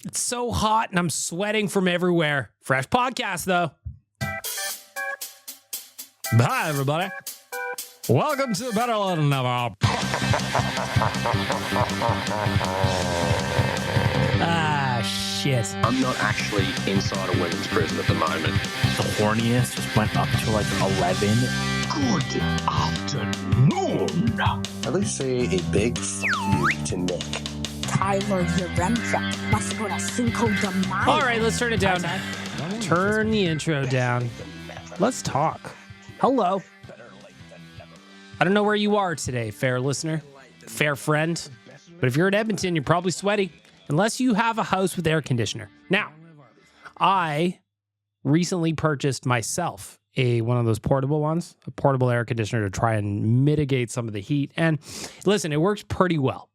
It's so hot and I'm sweating from everywhere. Fresh podcast, though. Hi, everybody. Welcome to Better Than Never. Shit. I'm not actually inside a women's prison at the moment. The horniest just went up to like 11. Good afternoon. At least say a big you to Nick. Tyler Yaremchuk wants to go to Cinco de Mayo. All right, let's turn it down. Turn the intro down. Let's talk. Hello. I don't know where you are today, fair listener, fair friend, but if you're in Edmonton, you're probably sweaty, unless you have a house with air conditioner. Now, I recently purchased myself one of those portable ones, a portable air conditioner to try and mitigate some of the heat. And listen, it works pretty well.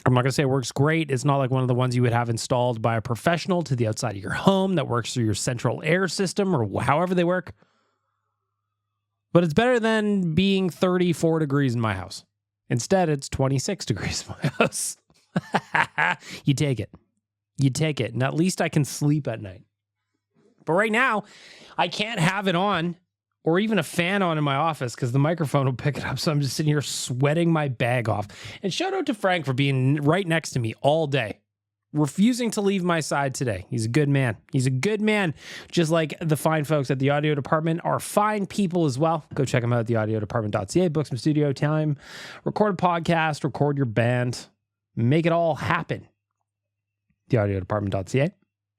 I'm not going to say it works great. It's not like one of the ones you would have installed by a professional to the outside of your home that works through your central air system or however they work. But it's better than being 34 degrees in my house. Instead, it's 26 degrees in my house. You take it. You take it. And at least I can sleep at night. But right now, I can't have it on or even a fan on in my office because the microphone will pick it up. So I'm just sitting here sweating my bag off. And shout out to Frank for being right next to me all day, refusing to leave my side today. He's a good man. He's a good man, just like the fine folks at the audio department are fine people as well. Go check them out at theaudiodepartment.ca. Book some studio time, record a podcast, record your band, make it all happen. Theaudiodepartment.ca.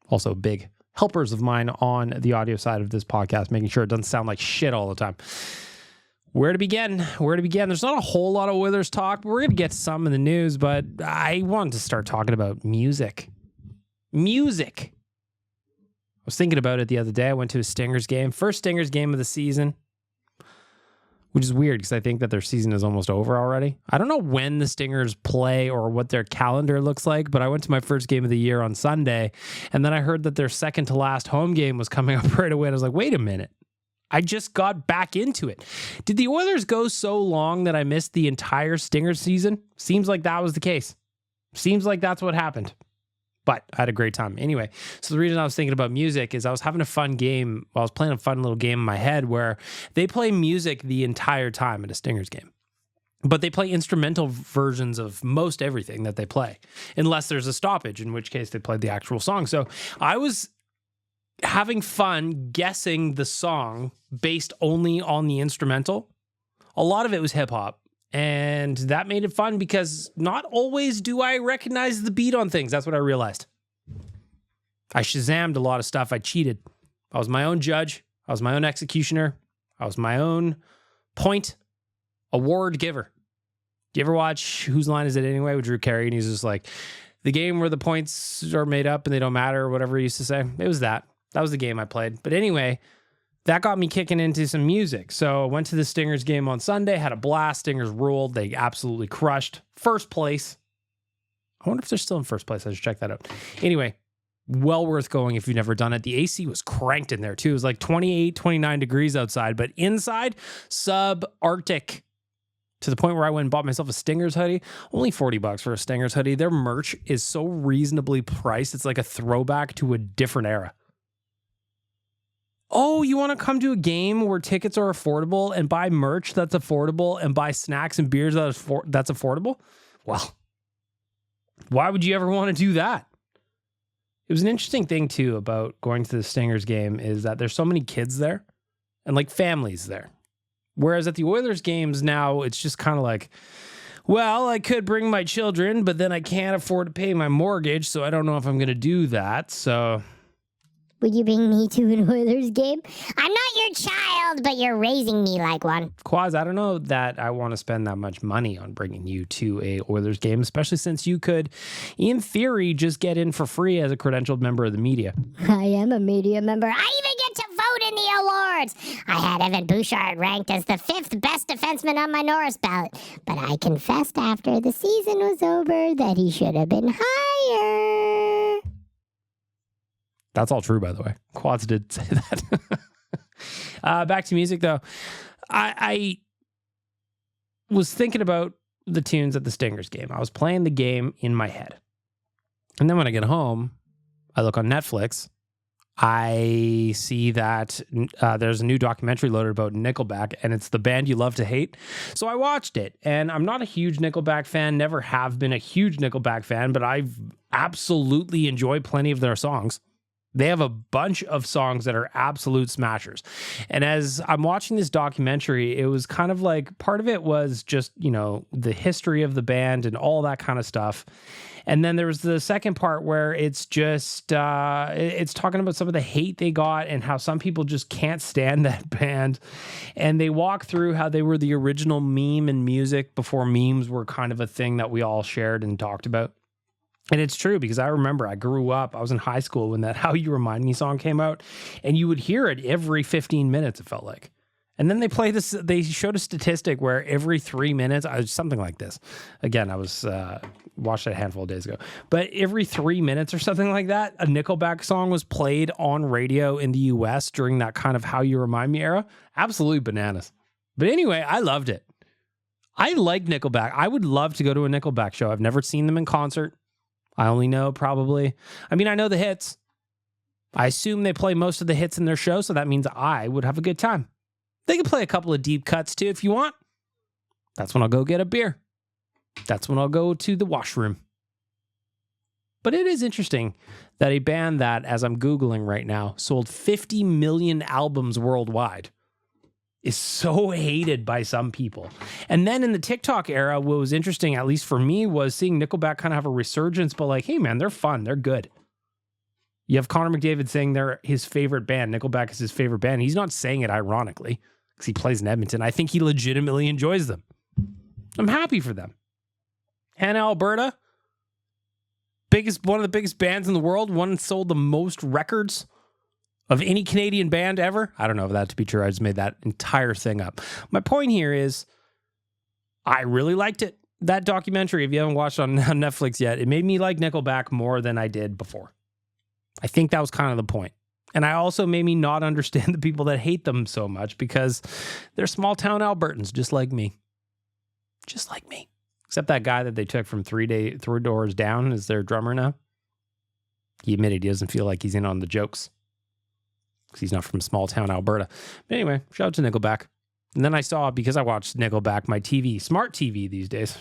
Also big helpers of mine on the audio side of this podcast, making sure it doesn't sound like shit all the time. Where to begin? There's not a whole lot of Oilers talk, but we're going to get to some in the news, but I wanted to start talking about music. Music. I was thinking about it the other day. I went to a Stingers game, first Stingers game of the season, which is weird because I think that their season is almost over already. I don't know when the Stingers play or what their calendar looks like, but I went to my first game of the year on Sunday, and then I heard that their second to last home game was coming up right away, and I was like, wait a minute. I just got back into it. Did the Oilers go so long that I missed the entire Stingers season? Seems like that was the case. Seems like that's what happened. But I had a great time. Anyway, so the reason I was thinking about music is I was having a fun game. I was playing a fun little game in my head where they play music the entire time at a Stingers game. But they play instrumental versions of most everything that they play, unless there's a stoppage, in which case they played the actual song. So I was having fun guessing the song based only on the instrumental. A lot of it was hip hop, and that made it fun because not always do I recognize the beat on things. That's what I realized. I Shazammed a lot of stuff. I cheated. I was my own judge. I was my own executioner. I was my own point award giver. Do you ever watch Whose Line Is It Anyway with Drew Carey? And he's just like, the game where the points are made up and they don't matter, or whatever he used to say. It was that. That was the game I played. But anyway, that got me kicking into some music. So I went to the Stingers game on Sunday, had a blast. Stingers ruled. They absolutely crushed. First place. I wonder if they're still in first place. I should check that out. Anyway, well worth going if you've never done it. The AC was cranked in there too. It was like 28, 29 degrees outside, but inside, sub-Arctic. To the point where I went and bought myself a Stingers hoodie. Only $40 for a Stingers hoodie. Their merch is so reasonably priced. It's like a throwback to a different era. Oh, you want to come to a game where tickets are affordable and buy merch that's affordable and buy snacks and beers that's affordable? Well, why would you ever want to do that? It was an interesting thing, too, about going to the Stingers game is that there's so many kids there and like families there. Whereas at the Oilers games now, it's just kind of like, well, I could bring my children, but then I can't afford to pay my mortgage, so I don't know if I'm going to do that. So Would you bring me to an Oilers game? I'm not your child, but you're raising me like one. Quaz, I don't know that I want to spend that much money on bringing you to a Oilers game, especially since you could, in theory, just get in for free as a credentialed member of the media. I am a media member. I even get to vote in the awards. I had Evan Bouchard ranked as the 5th best defenseman on my Norris ballot, but I confessed after the season was over that he should have been higher. That's all true, by the way. Quads did say that. Back to music, though. I was thinking about the tunes at the Stingers game. I was playing the game in my head. And then when I get home, I look on Netflix. I see that there's a new documentary loaded about Nickelback, and it's the band you love to hate. So I watched it, and I'm not a huge Nickelback fan, never have been a huge Nickelback fan, but I've absolutely enjoyed plenty of their songs. They have a bunch of songs that are absolute smashers. And as I'm watching this documentary, it was kind of like part of it was just, you know, the history of the band and all that kind of stuff. And then there was the second part where it's just, it's talking about some of the hate they got and how some people just can't stand that band. And they walk through how they were the original meme in music before memes were kind of a thing that we all shared and talked about. And it's true because I remember I grew up, I was in high school when that How You Remind Me song came out, and you would hear it every 15 minutes, it felt like. And then they showed a statistic where every 3 minutes, something like this. Again, I was watched it a handful of days ago. But every 3 minutes or something like that, a Nickelback song was played on radio in the US during that kind of How You Remind Me era. Absolutely bananas. But anyway, I loved it. I like Nickelback. I would love to go to a Nickelback show. I've never seen them in concert. I only know I know the hits. I assume they play most of the hits in their show, so that means I would have a good time. They can play a couple of deep cuts too if you want. That's when I'll go get a beer. That's when I'll go to the washroom. But it is interesting that a band that, as I'm Googling right now, sold 50 million albums worldwide is so hated by some people. And then in the TikTok era, what was interesting, at least for me, was seeing Nickelback kind of have a resurgence, but like, hey man, they're fun. They're good. You have Connor McDavid saying they're his favorite band. Nickelback is his favorite band. He's not saying it ironically because he plays in Edmonton. I think he legitimately enjoys them. I'm happy for them. Hannah, Alberta, one of the biggest bands in the world, one that sold the most records of any Canadian band ever. I don't know if that to be true. I just made that entire thing up. My point here is I really liked it. That documentary, if you haven't watched on Netflix yet, it made me like Nickelback more than I did before. I think that was kind of the point. And I also made me not understand the people that hate them so much because they're small town Albertans, just like me. Just like me. Except that guy that they took from three doors down is their drummer now. He admitted he doesn't feel like he's in on the jokes. He's not from small town Alberta. But anyway, shout out to Nickelback. And then I saw, because I watched Nickelback, my TV, smart TV these days.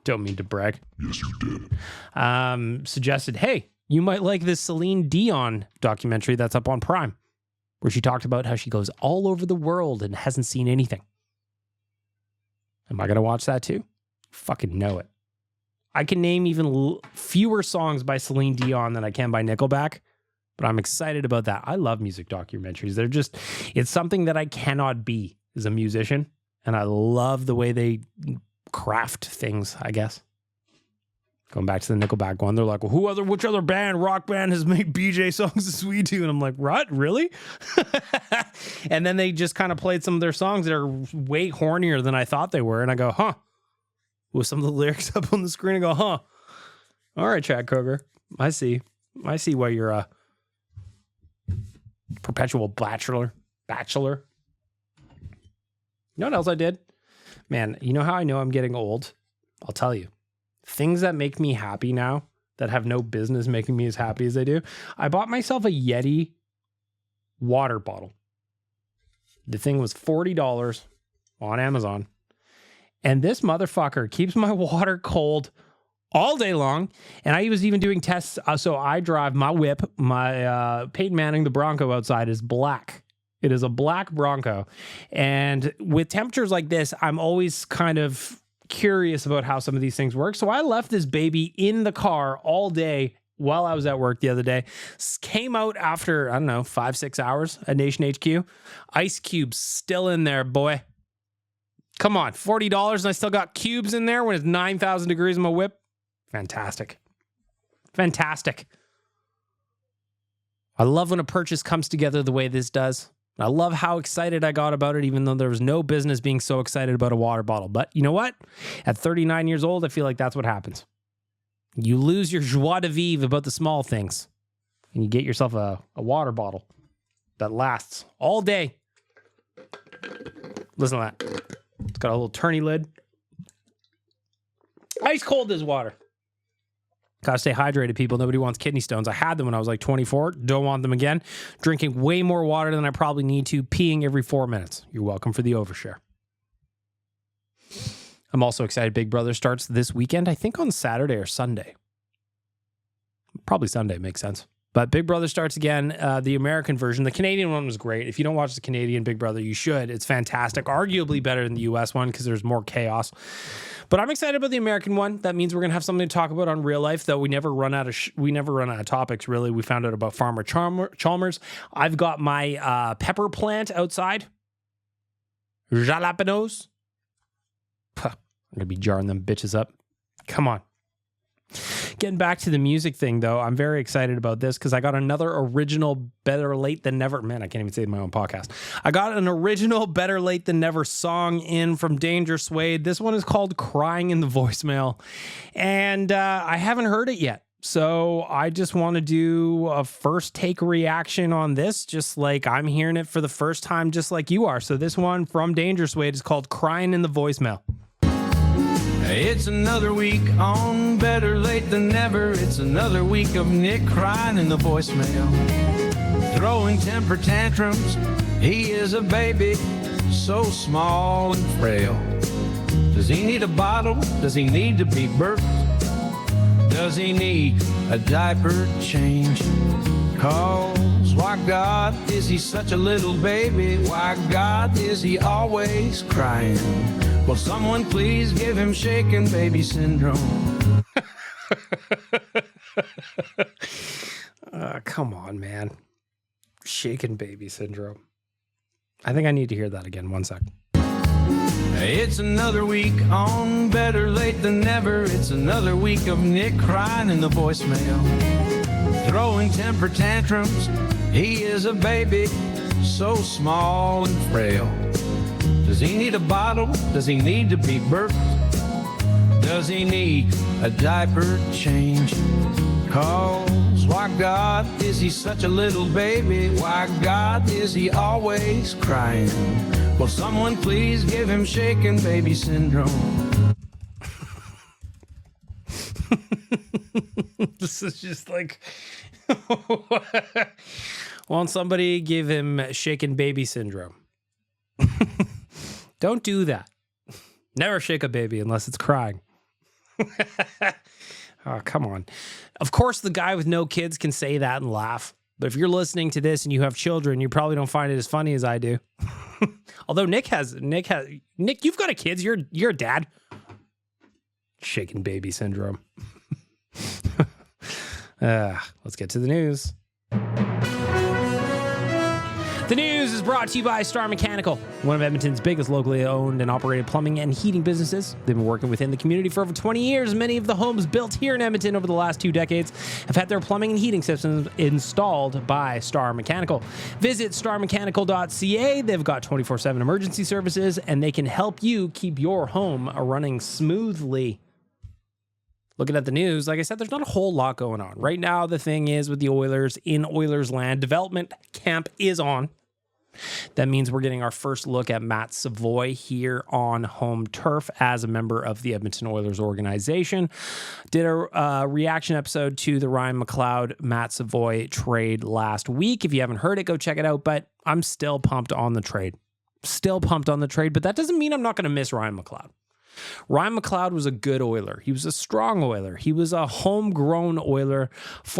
Don't mean to brag. Yes, you did. Suggested, hey, you might like this Celine Dion documentary that's up on Prime, where she talked about how she goes all over the world and hasn't seen anything. Am I going to watch that too? Fucking know it. I can name even fewer songs by Celine Dion than I can by Nickelback. But I'm excited about that. I love music documentaries. It's something that I cannot be as a musician. And I love the way they craft things, I guess. Going back to the Nickelback one, they're like, well, which other rock band has made BJ songs as we do? And I'm like, what? Really? And then they just kind of played some of their songs that are way hornier than I thought they were. And I go, huh. With some of the lyrics up on the screen, I go, huh. All right, Chad Kroger. I see why you're a perpetual bachelor. You know what else I did? Man, you know how I know I'm getting old? I'll tell you. Things that make me happy now that have no business making me as happy as they do. I bought myself a Yeti water bottle. The thing was $40 on Amazon. And this motherfucker keeps my water cold all day long. And I was even doing tests. So I drive my whip, my Peyton Manning, the Bronco outside is black. It is a black Bronco. And with temperatures like this, I'm always kind of curious about how some of these things work. So I left this baby in the car all day while I was at work the other day. Came out after, 5-6 hours at Nation HQ. Ice cubes still in there, boy. Come on, $40 and I still got cubes in there when it's 9,000 degrees in my whip. Fantastic. I love when a purchase comes together the way this does. I love how excited I got about it, even though there was no business being so excited about a water bottle. But you know what? At 39 years old, I feel like that's what happens. You lose your joie de vivre about the small things, and you get yourself a water bottle that lasts all day. Listen to that. It's got a little turny lid. Ice cold as water. Gotta stay hydrated, people. Nobody wants kidney stones. I had them when I was like 24. Don't want them again. Drinking way more water than I probably need to. Peeing every 4 minutes. You're welcome for the overshare. I'm also excited. Big Brother starts this weekend. I think on Saturday or Sunday. Probably Sunday, makes sense. But Big Brother starts again. The American version. The Canadian one was great. If you don't watch the Canadian Big Brother, you should. It's fantastic. Arguably better than the US one because there's more chaos. But I'm excited about the American one. That means we're gonna have something to talk about on real life. Though we never run out of topics. Really, we found out about Farmer Chalmers. I've got my pepper plant outside. Jalapenos. I'm gonna be jarring them bitches up. Come on. Getting back to the music thing, though, I'm very excited about this because I got another original Better Late Than Never. Man, I can't even say it in my own podcast. I got an original Better Late Than Never song in from Danger Suede. This one is called Crying in the Voicemail. And I haven't heard it yet. So I just want to do a first take reaction on this, just like I'm hearing it for the first time, just like you are. So this one from Danger Suede is called Crying in the Voicemail. It's another week on Better Late Than Never. It's another week of Nick crying in the voicemail, throwing temper tantrums. He is a baby, so small and frail. Does he need a bottle? Does he need to be burped? Does he need a diaper change? Cause why God is he such a little baby? Why God is he always crying? Will someone please give him shaken baby syndrome? Come on, man. Shaken baby syndrome. I think I need to hear that again. 1 sec. It's another week on Better Late Than Never. It's another week of Nick crying in the voicemail, throwing temper tantrums. He is a baby, so small and frail. Does he need a bottle? Does he need to be burped? Does he need a diaper change? Cause why God is he such a little baby? Why God is he always crying? Will someone please give him shaken baby syndrome? This is just like... Won't somebody give him shaken baby syndrome? Don't do that. Never shake a baby unless it's crying. Oh, come on. Of course, the guy with no kids can say that and laugh. But if you're listening to this and you have children, you probably don't find it as funny as I do. Although Nick, you've got a kid. You're a dad. Shaken baby syndrome. Let's get to the news. The news is brought to you by Star Mechanical, one of Edmonton's biggest locally owned and operated plumbing and heating businesses. They've been working within the community for over 20 years. Many of the homes built here in Edmonton over the last 2 decades have had their plumbing and heating systems installed by Star Mechanical. Visit starmechanical.ca. They've got 24/7 emergency services, and they can help you keep your home running smoothly. Looking at the news, like I said, there's not a whole lot going on. Right now, the thing is with the Oilers in Oilers land, development camp is on. That means we're getting our first look at Matt Savoie here on home turf as a member of the Edmonton Oilers organization. Did a reaction episode to the Ryan McLeod, Matt Savoie trade last week. If you haven't heard it, go check it out. But I'm still pumped on the trade. But that doesn't mean I'm not going to miss Ryan McLeod. Ryan McLeod was a good Oiler. He was a strong Oiler. He was a homegrown Oiler, he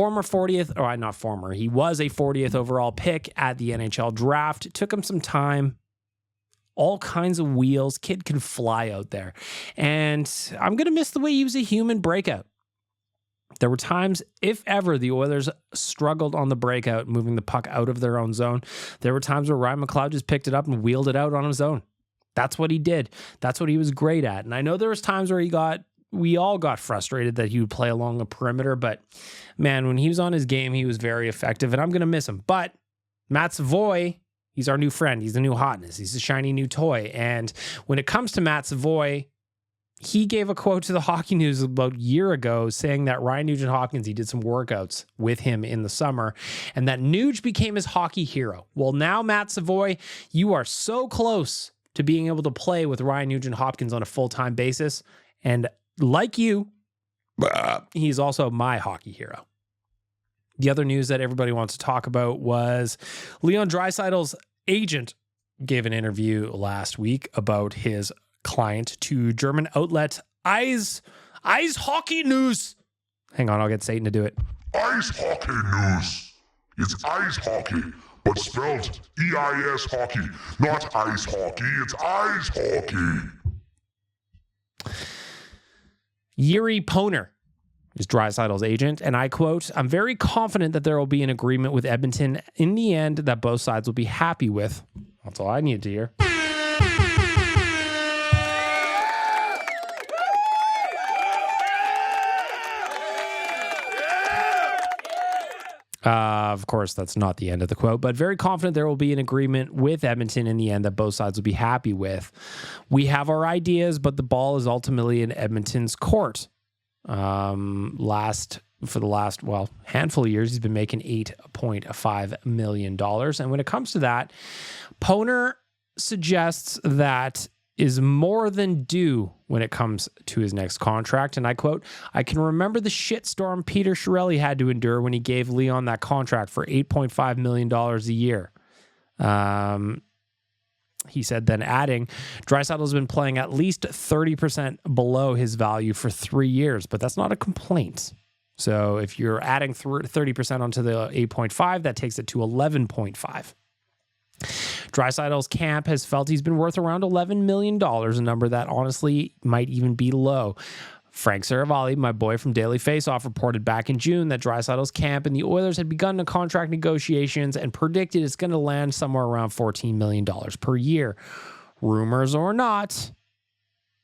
was a 40th overall pick at the NHL draft. It took him some time, all kinds of wheels. Kid can fly out there. And I'm going to miss the way he was a human breakout. There were times, if ever, the Oilers struggled on the breakout, moving the puck out of their own zone. There were times where Ryan McLeod just picked it up and wheeled it out on his own. That's what he did. That's what he was great at. And I know there was times where we all got frustrated that he would play along the perimeter, but man, when he was on his game, he was very effective, and I'm going to miss him. But Matt Savoie, he's our new friend. He's the new hotness. He's the shiny new toy. And when it comes to Matt Savoie, he gave a quote to the Hockey News about a year ago saying that Ryan Nugent-Hopkins, he did some workouts with him in the summer, and that Nuge became his hockey hero. Well, now, Matt Savoie, you are so close to being able to play with Ryan Nugent-Hopkins on a full-time basis. And like you, He's also my hockey hero. The other news that everybody wants to talk about was Leon Draisaitl's agent gave an interview last week about his client to German outlet Eis Hockey News. Hang on, I'll get Satan to do it. Ice hockey news. It's ice hockey, but spelled E-I-S hockey. Not ice hockey, it's ice hockey. Yuri Poner is Draisaitl's agent, and I quote, "I'm very confident that there will be an agreement with Edmonton in the end that both sides will be happy with." That's all I needed to hear. Of course, that's not the end of the quote, but very confident there will be an agreement with Edmonton in the end that both sides will be happy with. We have our ideas, but the ball is ultimately in Edmonton's court. For the last handful of years, he's been making $8.5 million. And when it comes to that, Poner suggests that is more than due when it comes to his next contract. And I quote, "I can remember the shitstorm Peter Chiarelli had to endure when he gave Leon that contract for $8.5 million a year." He said, then adding, "Draisaitl's been playing at least 30% below his value for 3 years, but that's not a complaint. So if you're adding 30% onto the 8.5, that takes it to 11.5. Draisaitl's camp has felt he's been worth around $11 million, a number that honestly might even be low. Frank Saravalli, my boy from Daily Faceoff, reported back in June that Draisaitl's camp and the Oilers had begun the contract negotiations and predicted it's going to land somewhere around $14 million per year. Rumors or not,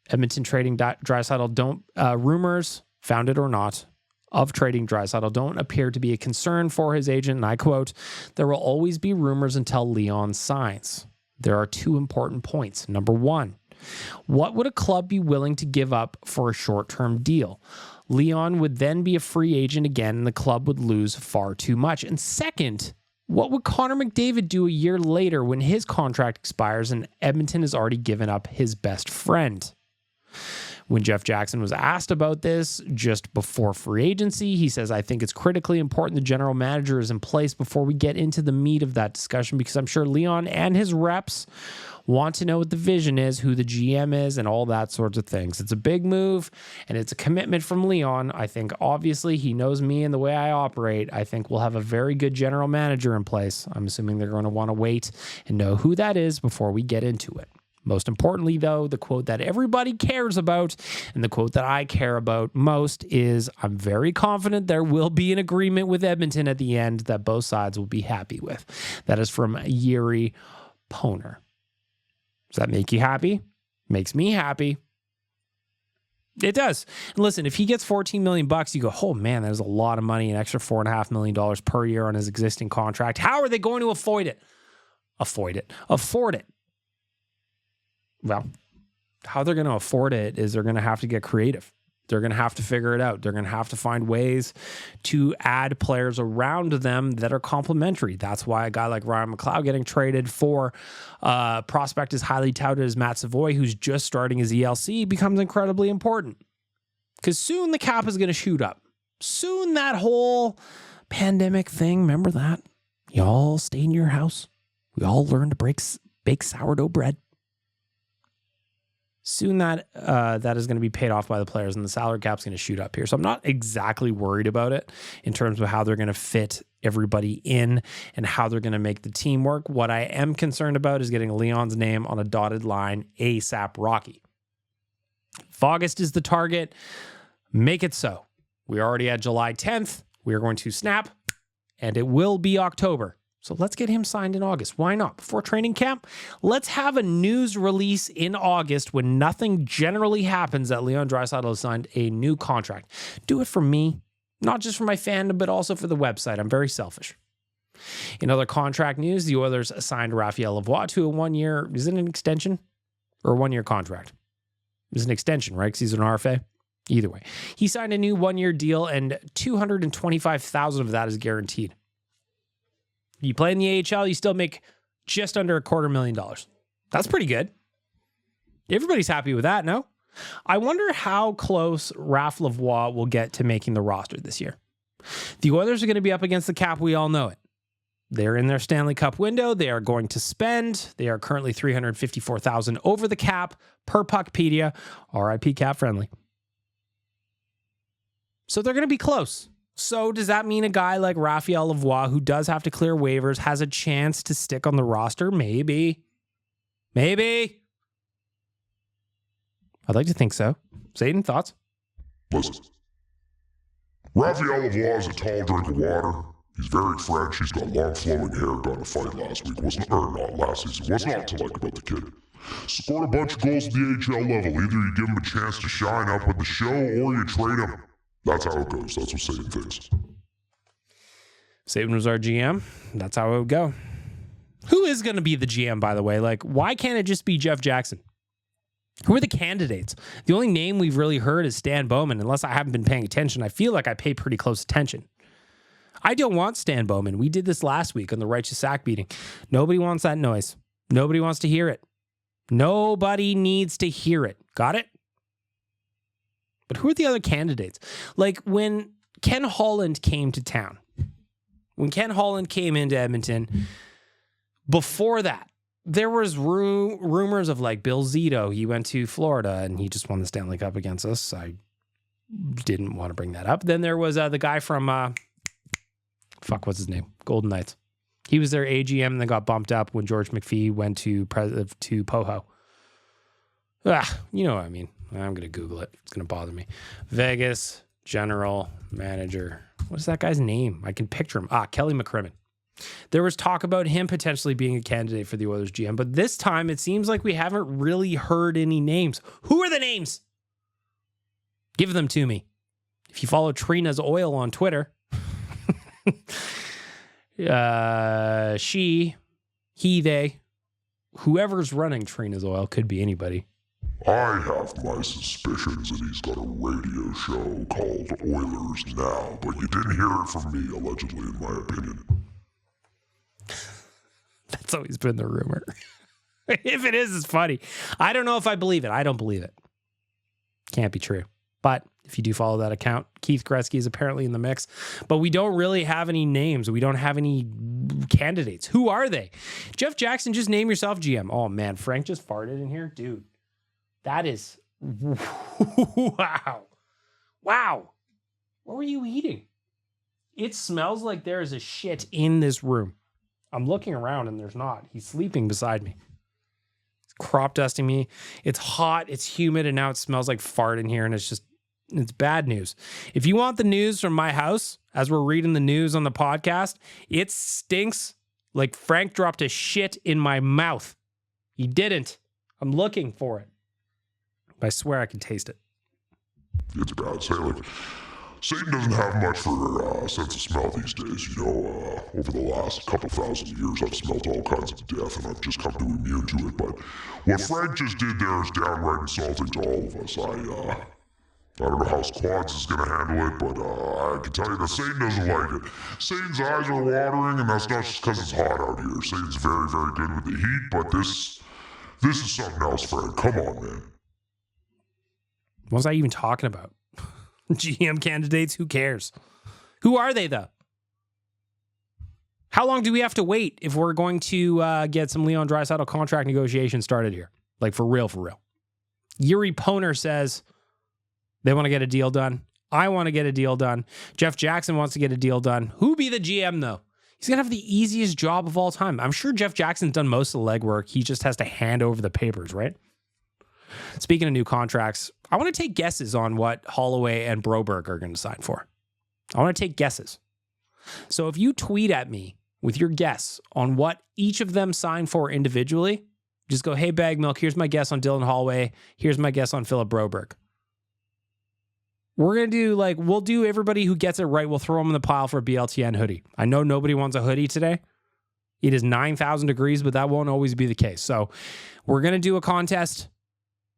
Edmonton trading Draisaitl don't, rumors, founded or not, of trading Draisaitl don't appear to be a concern for his agent, and I quote, "There will always be rumors until Leon signs. There are 2 important points. Number 1, what would a club be willing to give up for a short-term deal? Leon would then be a free agent again, and the club would lose far too much. And second, what would Connor McDavid do a year later when his contract expires and Edmonton has already given up his best friend?" When Jeff Jackson was asked about this just before free agency, he says, "I think it's critically important the general manager is in place before we get into the meat of that discussion, because I'm sure Leon and his reps want to know what the vision is, who the GM is, and all that sorts of things. It's a big move, and it's a commitment from Leon. I think, obviously, he knows me and the way I operate. I think we'll have a very good general manager in place. I'm assuming they're going to want to wait and know who that is before we get into it. Most importantly, though, the quote that everybody cares about and the quote that I care about most is, I'm very confident there will be an agreement with Edmonton at the end that both sides will be happy with." That is from Yuri Poner. Does that make you happy? Makes me happy. It does. And listen, if he gets $14 million, you go, oh man, there's a lot of money, an extra $4.5 million per year on his existing contract. How are they going to afford it? Afford it. Well, how they're going to afford it is they're going to have to get creative. They're going to have to figure it out. They're going to have to find ways to add players around them that are complementary. That's why a guy like Ryan McLeod getting traded for prospect as highly touted as Matt Savoie, who's just starting his ELC, becomes incredibly important. Because soon the cap is going to shoot up. Soon that whole pandemic thing, remember that? You all stay in your house. We all learn to bake sourdough bread. Soon that is going to be paid off by the players, and the salary cap's going to shoot up here. So I'm not exactly worried about it in terms of how they're going to fit everybody in and how they're going to make the team work. What I am concerned about is getting Leon's name on a dotted line ASAP Rocky. If August is the target, make it so. We're already at July 10th. We are going to snap, and it will be October. So let's get him signed in August. Why not? Before training camp, let's have a news release in August when nothing generally happens that Leon Draisaitl has signed a new contract. Do it for me, not just for my fandom, but also for the website. I'm very selfish. In other contract news, the Oilers signed Raphael Lavoie to a 1-year, is it an extension or a 1-year contract? It's an extension, right? Because he's an RFA. Either way. He signed a new 1-year deal, and $225,000 of that is guaranteed. You play in the AHL, you still make just under $250,000. That's pretty good. Everybody's happy with that, no? I wonder how close Raphael Lavoie will get to making the roster this year. The Oilers are going to be up against the cap. We all know it. They're in their Stanley Cup window. They are going to spend. They are currently $354,000 over the cap per Puckpedia. RIP cap friendly. So they're going to be close. So does that mean a guy like Raphael Lavoie, who does have to clear waivers, has a chance to stick on the roster? Maybe. Maybe. I'd like to think so. Zayden, thoughts? Listen. Raphael Lavoie is a tall drink of water. He's very French. He's got long flowing hair. Got in a fight last week. Not last season. What's not to like about the kid? Scored a bunch of goals at the AHL level. Either you give him a chance to shine up with the show or you trade him. That's how it goes. That's what Satan thinks. Satan was our GM. That's how it would go. Who is going to be the GM, by the way? Like, why can't it just be Jeff Jackson? Who are the candidates? The only name we've really heard is Stan Bowman. Unless I haven't been paying attention, I feel like I pay pretty close attention. I don't want Stan Bowman. We did this last week on the Righteous Sack beating. Nobody wants that noise. Nobody wants to hear it. Nobody needs to hear it. Got it? But who are the other candidates? Like when Ken Holland came to town, when Ken Holland came into Edmonton, before that, there was rumors of like Bill Zito. He went to Florida and he just won the Stanley Cup against us. I didn't want to bring that up. Then there was the guy from, what's his name? Golden Knights. He was their AGM and then got bumped up when George McPhee went to Poho. You know what I mean. I'm going to Google it. It's going to bother me. Vegas general manager. What's that guy's name? I can picture him. Kelly McCrimmon. There was talk about him potentially being a candidate for the Oilers GM, but this time it seems like we haven't really heard any names. Who are the names? Give them to me. If you follow Trina's Oil on Twitter, she, he, they, whoever's running Trina's Oil, could be anybody. I have my suspicions that he's got a radio show called Oilers Now, but you didn't hear it from me, allegedly, in my opinion. That's always been the rumor. If it is, it's funny. I don't know if I believe it. I don't believe it. Can't be true. But if you do follow that account, Keith Gretzky is apparently in the mix. But we don't really have any names. We don't have any candidates. Who are they? Jeff Jackson, just name yourself GM. Oh, man. Frank just farted in here? Dude, that is... Wow. Wow. What were you eating? It smells like there is a shit in this room. I'm looking around and there's not. He's sleeping beside me. It's crop dusting me. It's hot. It's humid. And now it smells like fart in here. And it's bad news. If you want the news from my house, as we're reading the news on the podcast, it stinks like Frank dropped a shit in my mouth. He didn't. I'm looking for it. But I swear I can taste it. It's bad. Say, like, Satan doesn't have much for sense of smell these days. You know, over the last couple thousand years, I've smelled all kinds of death, and I've just come to immune to it. But what Frank just did there is downright insulting to all of us. I don't know how Quads is going to handle it, but I can tell you that Satan doesn't like it. Satan's eyes are watering, and that's not just because it's hot out here. Satan's very, very good with the heat, but this is something else, Frank. Come on, man. What was I even talking about? GM candidates? Who cares? Who are they, though? How long do we have to wait if we're going to get some Leon Draisaitl contract negotiations started here? Like, for real, for real. Yuri Poner says they want to get a deal done. I want to get a deal done. Jeff Jackson wants to get a deal done. Who be the GM, though? He's going to have the easiest job of all time. I'm sure Jeff Jackson's done most of the legwork. He just has to hand over the papers, right? Speaking of new contracts, I want to take guesses on what Holloway and Broberg are going to sign for. I want to take guesses. So if you tweet at me with your guess on what each of them signed for individually, just go, hey, Bag Milk, here's my guess on Dylan Holloway. Here's my guess on Philip Broberg. We're going to do we'll do everybody who gets it right. We'll throw them in the pile for a BLTN hoodie. I know nobody wants a hoodie today. It is 9,000 degrees, but that won't always be the case. So we're going to do a contest.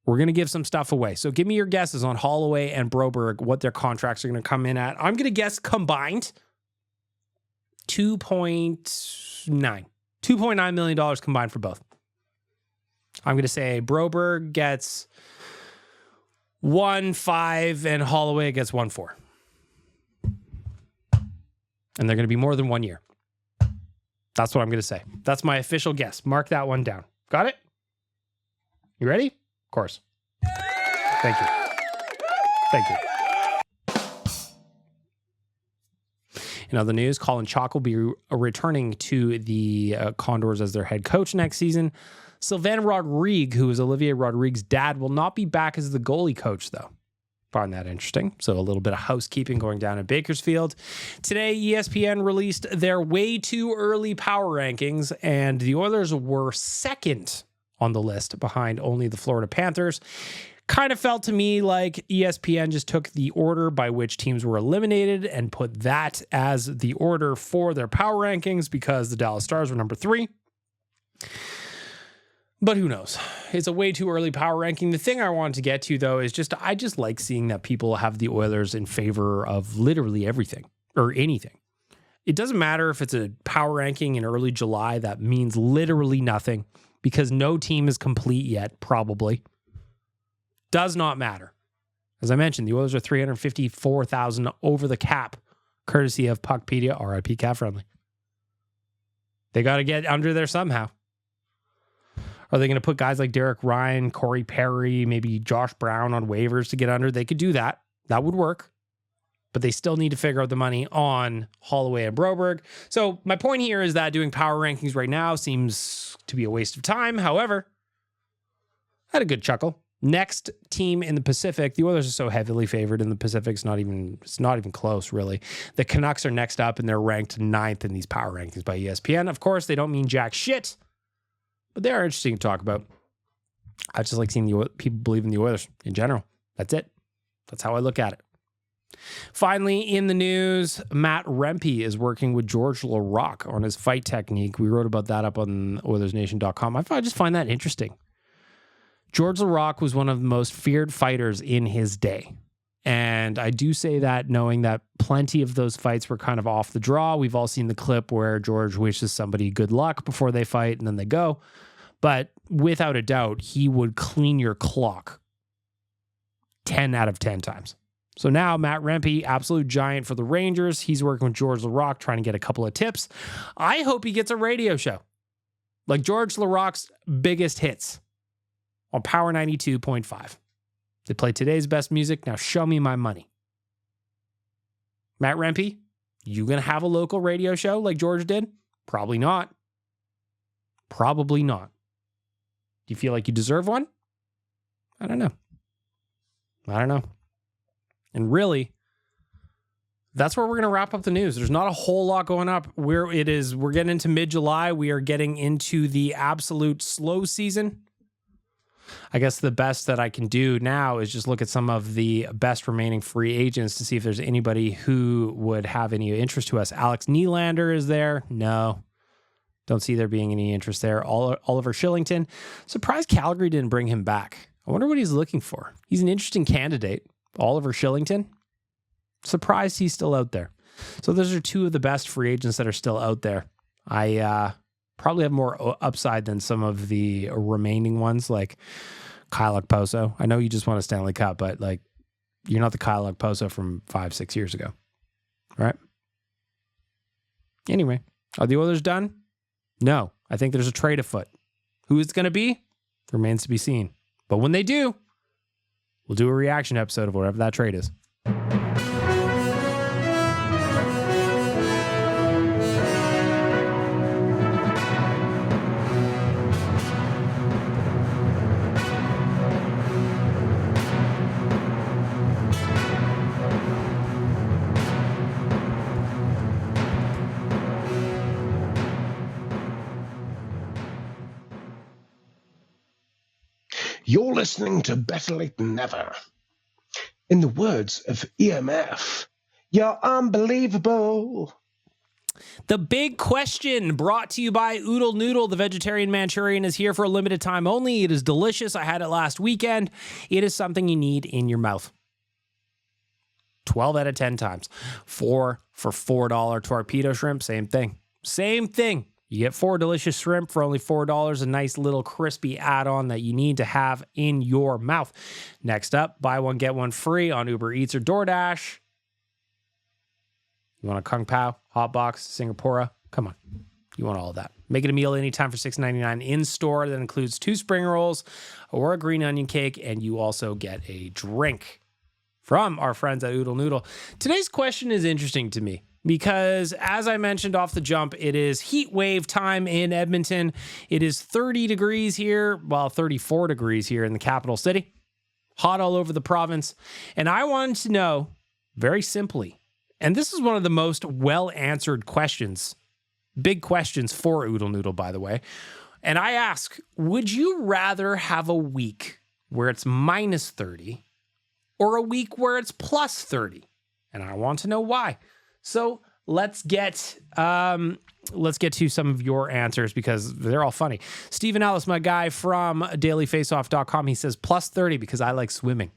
We're going to give some stuff away. So give me your guesses on Holloway and Broberg, what their contracts are going to come in at. I'm going to guess combined $2.9 million combined for both. I'm going to say Broberg gets 1-5, and Holloway gets 1-4. And they're going to be more than 1 year. That's what I'm going to say. That's my official guess. Mark that one down. Got it? You ready? Of course. Thank you. Thank you. In other news, Colin Chalk will be returning to the Condors as their head coach next season. Sylvain Rodrigue, who is Olivier Rodrigue's dad, will not be back as the goalie coach, though. Find that interesting. So a little bit of housekeeping going down in Bakersfield. Today, ESPN released their way too early power rankings, and the Oilers were second on the list behind only the Florida Panthers. Kind of felt to me like ESPN just took the order by which teams were eliminated and put that as the order for their power rankings because the Dallas Stars were number 3. But who knows? It's a way too early power ranking. The thing I wanted to get to, though, is I just like seeing that people have the Oilers in favor of literally everything or anything. It doesn't matter if it's a power ranking in early July. That means literally nothing because no team is complete yet, probably. Does not matter. As I mentioned, the Oilers are $354,000 over the cap, courtesy of Puckpedia, RIP Cap Friendly. They got to get under there somehow. Are they going to put guys like Derek Ryan, Corey Perry, maybe Josh Brown on waivers to get under? They could do that. That would work. But they still need to figure out the money on Holloway and Broberg. So my point here is that doing power rankings right now seems to be a waste of time. However, I had a good chuckle. Next team in the Pacific, the Oilers are so heavily favored in the Pacific, it's not even close, really. The Canucks are next up, and they're ranked 9th in these power rankings by ESPN. Of course, they don't mean jack shit, but they are interesting to talk about. I just like seeing people believe in the Oilers in general. That's it. That's how I look at it. Finally, in the news, Matt Rempe is working with George Larocque on his fight technique. We wrote about that up on Oilersnation.com. I just find that interesting. George Larocque was one of the most feared fighters in his day. And I do say that knowing that plenty of those fights were kind of off the draw. We've all seen the clip where George wishes somebody good luck before they fight and then they go. But without a doubt, he would clean your clock 10 out of 10 times. So now Matt Rempe, absolute giant for the Rangers. He's working with George Larocque, trying to get a couple of tips. I hope he gets a radio show. Like George Larocque's biggest hits on Power 92.5. They play today's best music. Now show me my money. Matt Rempe, you going to have a local radio show like George did? Probably not. Probably not. Do you feel like you deserve one? I don't know. And really, that's where we're going to wrap up the news. There's not a whole lot going up. We're getting into mid-July. We are getting into the absolute slow season. I guess the best that I can do now is just look at some of the best remaining free agents to see if there's anybody who would have any interest to us. Alex Nylander is there. No, don't see there being any interest there. Oliver Shillington. Surprised Calgary didn't bring him back. I wonder what he's looking for. He's an interesting candidate. Oliver Shillington. Surprised he's still out there. So those are two of the best free agents that are still out there. I probably have more upside than some of the remaining ones, like Kyle Okposo. I know you just won a Stanley Cup, but like you're not the Kyle Okposo from 5-6 years ago, right? Anyway, are the Oilers done? No, I think there's a trade afoot. Who it's going to be remains to be seen. But when they do, we'll do a reaction episode of whatever that trade is. You're listening to Better Late Than Never. In the words of EMF, you're unbelievable. The Big Question, brought to you by Oodle Noodle. The vegetarian Manchurian is here for a limited time only. It is delicious. I had it last weekend. It is something you need in your mouth. 12 out of 10 times. 4 for $4 torpedo shrimp, same thing. Same thing. You get 4 delicious shrimp for only $4, a nice little crispy add-on that you need to have in your mouth. Next up, buy one, get one free on Uber Eats or DoorDash. You want a Kung Pao, Hot Box, Singapura? Come on. You want all of that. Make it a meal anytime for $6.99 in store. That includes 2 spring rolls or a green onion cake, and you also get a drink from our friends at Oodle Noodle. Today's question is interesting to me because, as I mentioned off the jump, it is heat wave time in Edmonton. It is 30 degrees here, well, 34 degrees here in the capital city. Hot all over the province. And I wanted to know, very simply, and this is one of the most well-answered questions, big questions for Oodle Noodle, by the way. And I ask, would you rather have a week where it's minus 30 or a week where it's plus 30? And I want to know why. So let's get to some of your answers because they're all funny. Stephen Ellis, my guy from dailyfaceoff.com, he says plus 30 because I like swimming.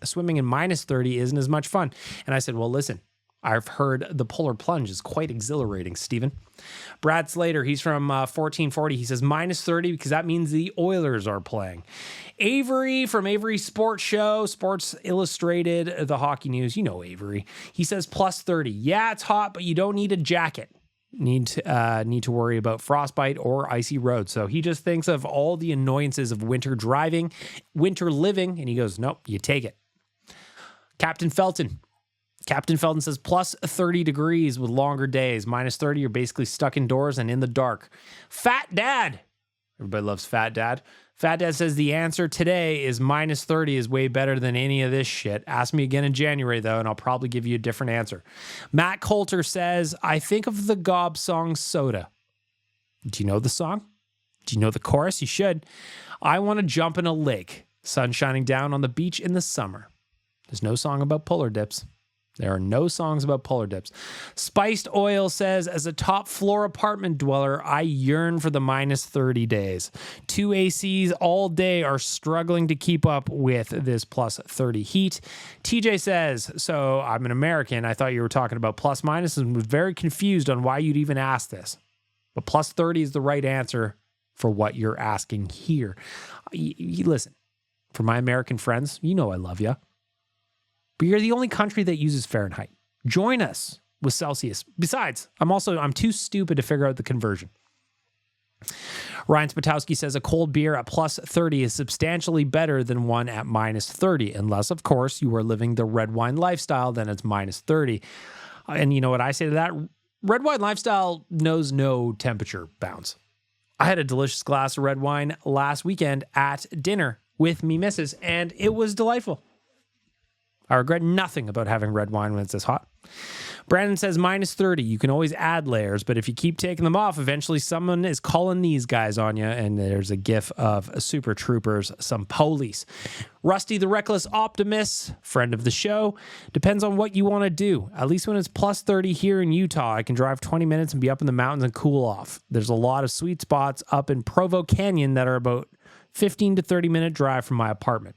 Swimming in minus 30 isn't as much fun. And I said, well, listen, I've heard the polar plunge is quite exhilarating, Stephen. Brad Slater, he's from 1440. He says minus 30 because that means the Oilers are playing. Avery from Avery Sports Show, Sports Illustrated, the hockey news. You know Avery. He says plus 30. Yeah, it's hot, but you don't need a jacket. Need to worry about frostbite or icy roads. So he just thinks of all the annoyances of winter driving, winter living, and he goes, nope, you take it. Captain Felton says plus 30 degrees with longer days. Minus 30, you're basically stuck indoors and in the dark. Fat Dad. Everybody loves Fat Dad. Fat Dad says the answer today is minus 30 is way better than any of this shit. Ask me again in January, though, and I'll probably give you a different answer. Matt Coulter says, I think of the Gob song Soda. Do you know the song? Do you know the chorus? You should. I want to jump in a lake. Sun shining down on the beach in the summer. There's no song about polar dips. There are no songs about polar dips. Spiced Oil says, as a top floor apartment dweller, I yearn for the minus 30 days. 2 ACs all day are struggling to keep up with this plus 30 heat. TJ says, so I'm an American. I thought you were talking about plus minus and was very confused on why you'd even ask this. But plus 30 is the right answer for what you're asking here. Listen, for my American friends, you know I love you. But you're the only country that uses Fahrenheit. Join us with Celsius. Besides, I'm too stupid to figure out the conversion. Ryan Spatowski says a cold beer at plus 30 is substantially better than one at minus 30. Unless, of course, you are living the red wine lifestyle, then it's minus 30. And you know what I say to that? Red wine lifestyle knows no temperature bounds. I had a delicious glass of red wine last weekend at dinner with me missus, and it was delightful. I regret nothing about having red wine when it's this hot. Brandon says minus 30. You can always add layers, but if you keep taking them off, eventually someone is calling these guys on you. And there's a gif of Super Troopers, some police. Rusty the Reckless Optimist, friend of the show. Depends on what you want to do. At least when it's plus 30 here in Utah, I can drive 20 minutes and be up in the mountains and cool off. There's a lot of sweet spots up in Provo Canyon that are about 15 to 30 minute drive from my apartment.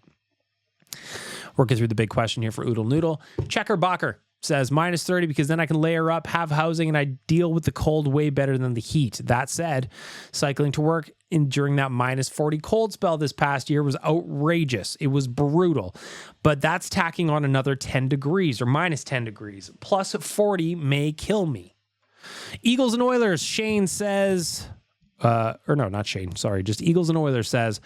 Working through the big question here for Oodle Noodle. Checker Bacher says minus 30 because then I can layer up, have housing, and I deal with the cold way better than the heat. That said, cycling to work during that minus 40 cold spell this past year was outrageous. It was brutal. But that's tacking on another 10 degrees or minus 10 degrees. Plus 40 may kill me. Eagles and Oilers, Shane says... just Eagles and Oilers says...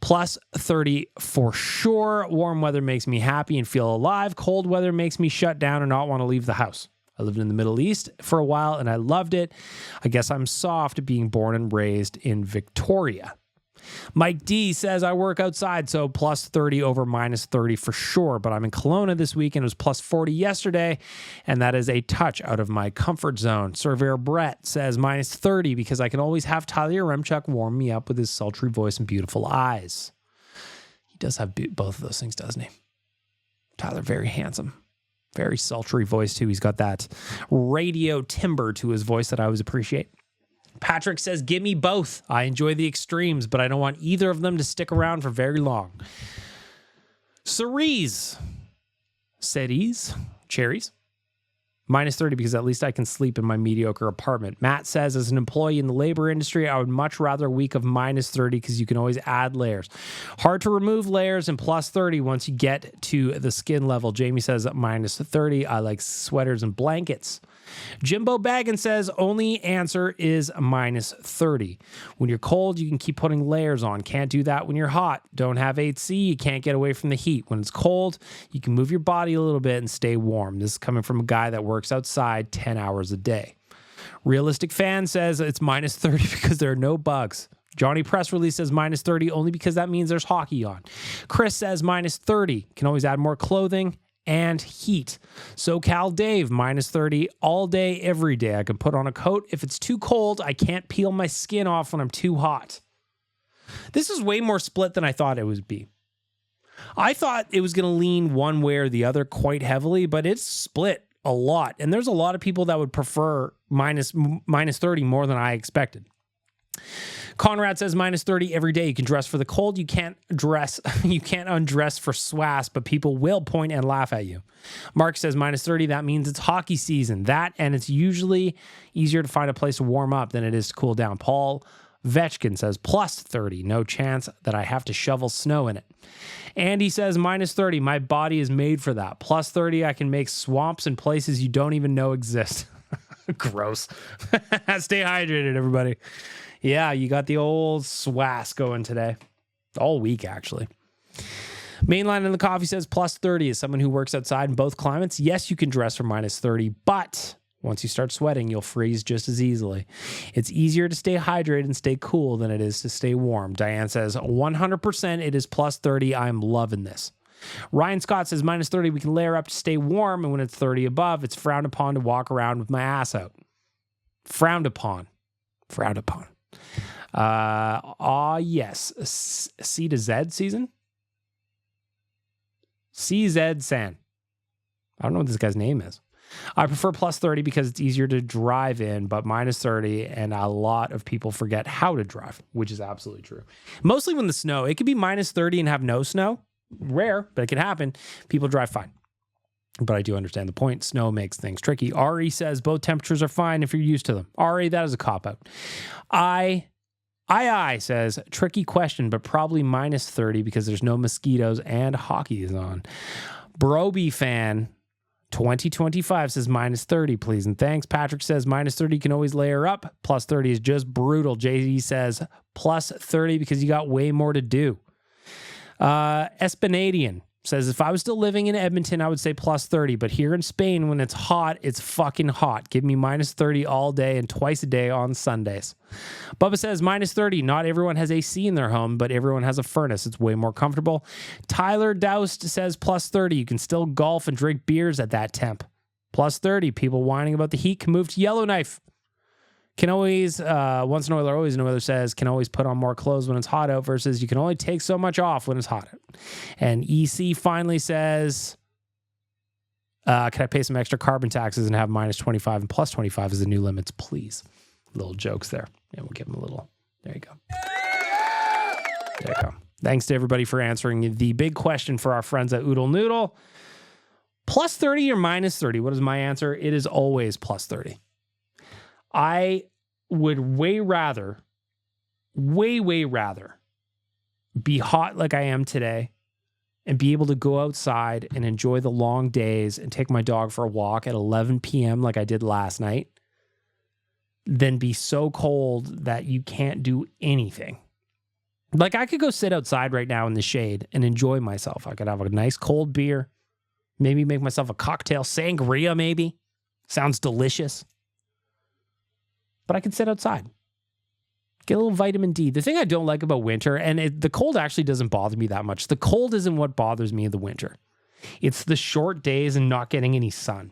Plus 30 for sure. Warm weather makes me happy and feel alive. Cold weather makes me shut down and not want to leave the house. I lived in the Middle East for a while and I loved it. I guess I'm soft being born and raised in Victoria. Mike D says I work outside, so plus 30 over minus 30 for sure. But I'm in Kelowna this week and it was plus 40 yesterday, and that is a touch out of my comfort zone. Surveyor Brett says minus 30 because I can always have Tyler Remchuk warm me up with his sultry voice and beautiful eyes. He does have both of those things, doesn't he? Tyler, very handsome. Very sultry voice, too. He's got that radio timbre to his voice that I always appreciate. Patrick says, give me both. I enjoy the extremes, but I don't want either of them to stick around for very long. Cerise. Cherries. Minus 30 because at least I can sleep in my mediocre apartment. Matt says, as an employee in the labor industry, I would much rather a week of minus 30 because you can always add layers. Hard to remove layers and plus 30 once you get to the skin level. Jamie says minus 30. I like sweaters and blankets. Jimbo Baggins says only answer is minus 30. When you're cold, you can keep putting layers on. Can't do that when you're hot. Don't have 8C. You can't get away from the heat. When it's cold, you can move your body a little bit and stay warm. This is coming from a guy that works outside 10 hours a day. Realistic Fan says it's minus 30 because there are no bugs. Johnny Press Release says minus 30 only because that means there's hockey on. Chris says minus 30. Can always add more clothing and heat. SoCal Dave, minus 30 all day, every day. I can put on a coat. If it's too cold, I can't peel my skin off when I'm too hot. This is way more split than I thought it would be. I thought it was going to lean one way or the other quite heavily, but it's split a lot. And there's a lot of people that would prefer minus 30 more than I expected. Conrad says minus 30 every day. You can dress for the cold. You can't undress for SWAS, but people will point and laugh at you. Mark says minus 30. That means it's hockey season. That, and it's usually easier to find a place to warm up than it is to cool down. Paul Vetchkin says plus 30. No chance that I have to shovel snow in it. Andy says minus 30. My body is made for that. Plus 30. I can make swamps in places you don't even know exist. Gross. Stay hydrated, everybody. Yeah, you got the old SWAS going today. All week, actually. Mainline in the coffee says plus 30 is someone who works outside in both climates. Yes, you can dress for minus 30, but once you start sweating, you'll freeze just as easily. It's easier to stay hydrated and stay cool than it is to stay warm. Diane says 100% it is plus 30. I'm loving this. Ryan Scott says minus 30. We can layer up to stay warm, and when it's 30 above, it's frowned upon to walk around with my ass out. Frowned upon. Frowned upon. Yes. C to Z season? CZ San. I don't know what this guy's name is. I prefer plus 30 because it's easier to drive in, but minus 30, and a lot of people forget how to drive, which is absolutely true. Mostly when the snow, it could be minus 30 and have no snow. Rare, but it can happen. People drive fine. But I do understand the point. Snow makes things tricky. Ari says both temperatures are fine if you're used to them. Ari, that is a cop-out. I says, tricky question, but probably minus 30 because there's no mosquitoes and hockey is on. Broby Fan 2025 says minus 30, please and thanks. Patrick says minus 30 can always layer up. Plus 30 is just brutal. JD says plus 30 because you got way more to do. Espinadian says, if I was still living in Edmonton, I would say plus 30. But here in Spain, when it's hot, it's fucking hot. Give me minus 30 all day and twice a day on Sundays. Bubba says minus 30. Not everyone has AC in their home, but everyone has a furnace. It's way more comfortable. Tyler Doust says plus 30. You can still golf and drink beers at that temp. Plus 30. People whining about the heat can move to Yellowknife. Can always, once an Oiler, always an Oiler says, can always put on more clothes when it's hot out versus you can only take so much off when it's hot out. And EC finally says, can I pay some extra carbon taxes and have minus 25 and plus 25 as the new limits, please? Little jokes there. And we'll give them a little, there you go. There you go. Thanks to everybody for answering the big question for our friends at Oodle Noodle. Plus 30 or minus 30? What is my answer? It is always plus 30. I would way rather be hot like I am today and be able to go outside and enjoy the long days and take my dog for a walk at 11 p.m. like I did last night than be so cold that you can't do anything. Like I could go sit outside right now in the shade and enjoy myself. I could have a nice cold beer, maybe make myself a cocktail, sangria maybe. Sounds delicious. But I can sit outside, get a little vitamin D. The thing I don't like about winter, and the cold actually doesn't bother me that much. The cold isn't what bothers me in the winter. It's the short days and not getting any sun.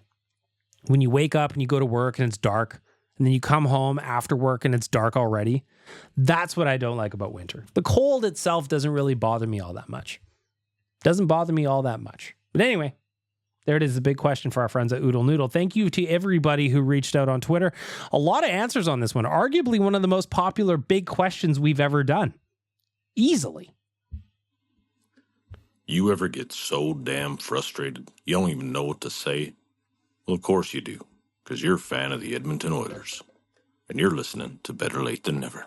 When you wake up and you go to work and it's dark, and then you come home after work and it's dark already, that's what I don't like about winter. The cold itself doesn't really bother me all that much. Doesn't bother me all that much. But anyway, there it is, the big question for our friends at Oodle Noodle. Thank you to everybody who reached out on Twitter. A lot of answers on this one. Arguably one of the most popular big questions we've ever done. Easily. You ever get so damn frustrated you don't even know what to say? Well, of course you do, because you're a fan of the Edmonton Oilers. And you're listening to Better Late Than Never.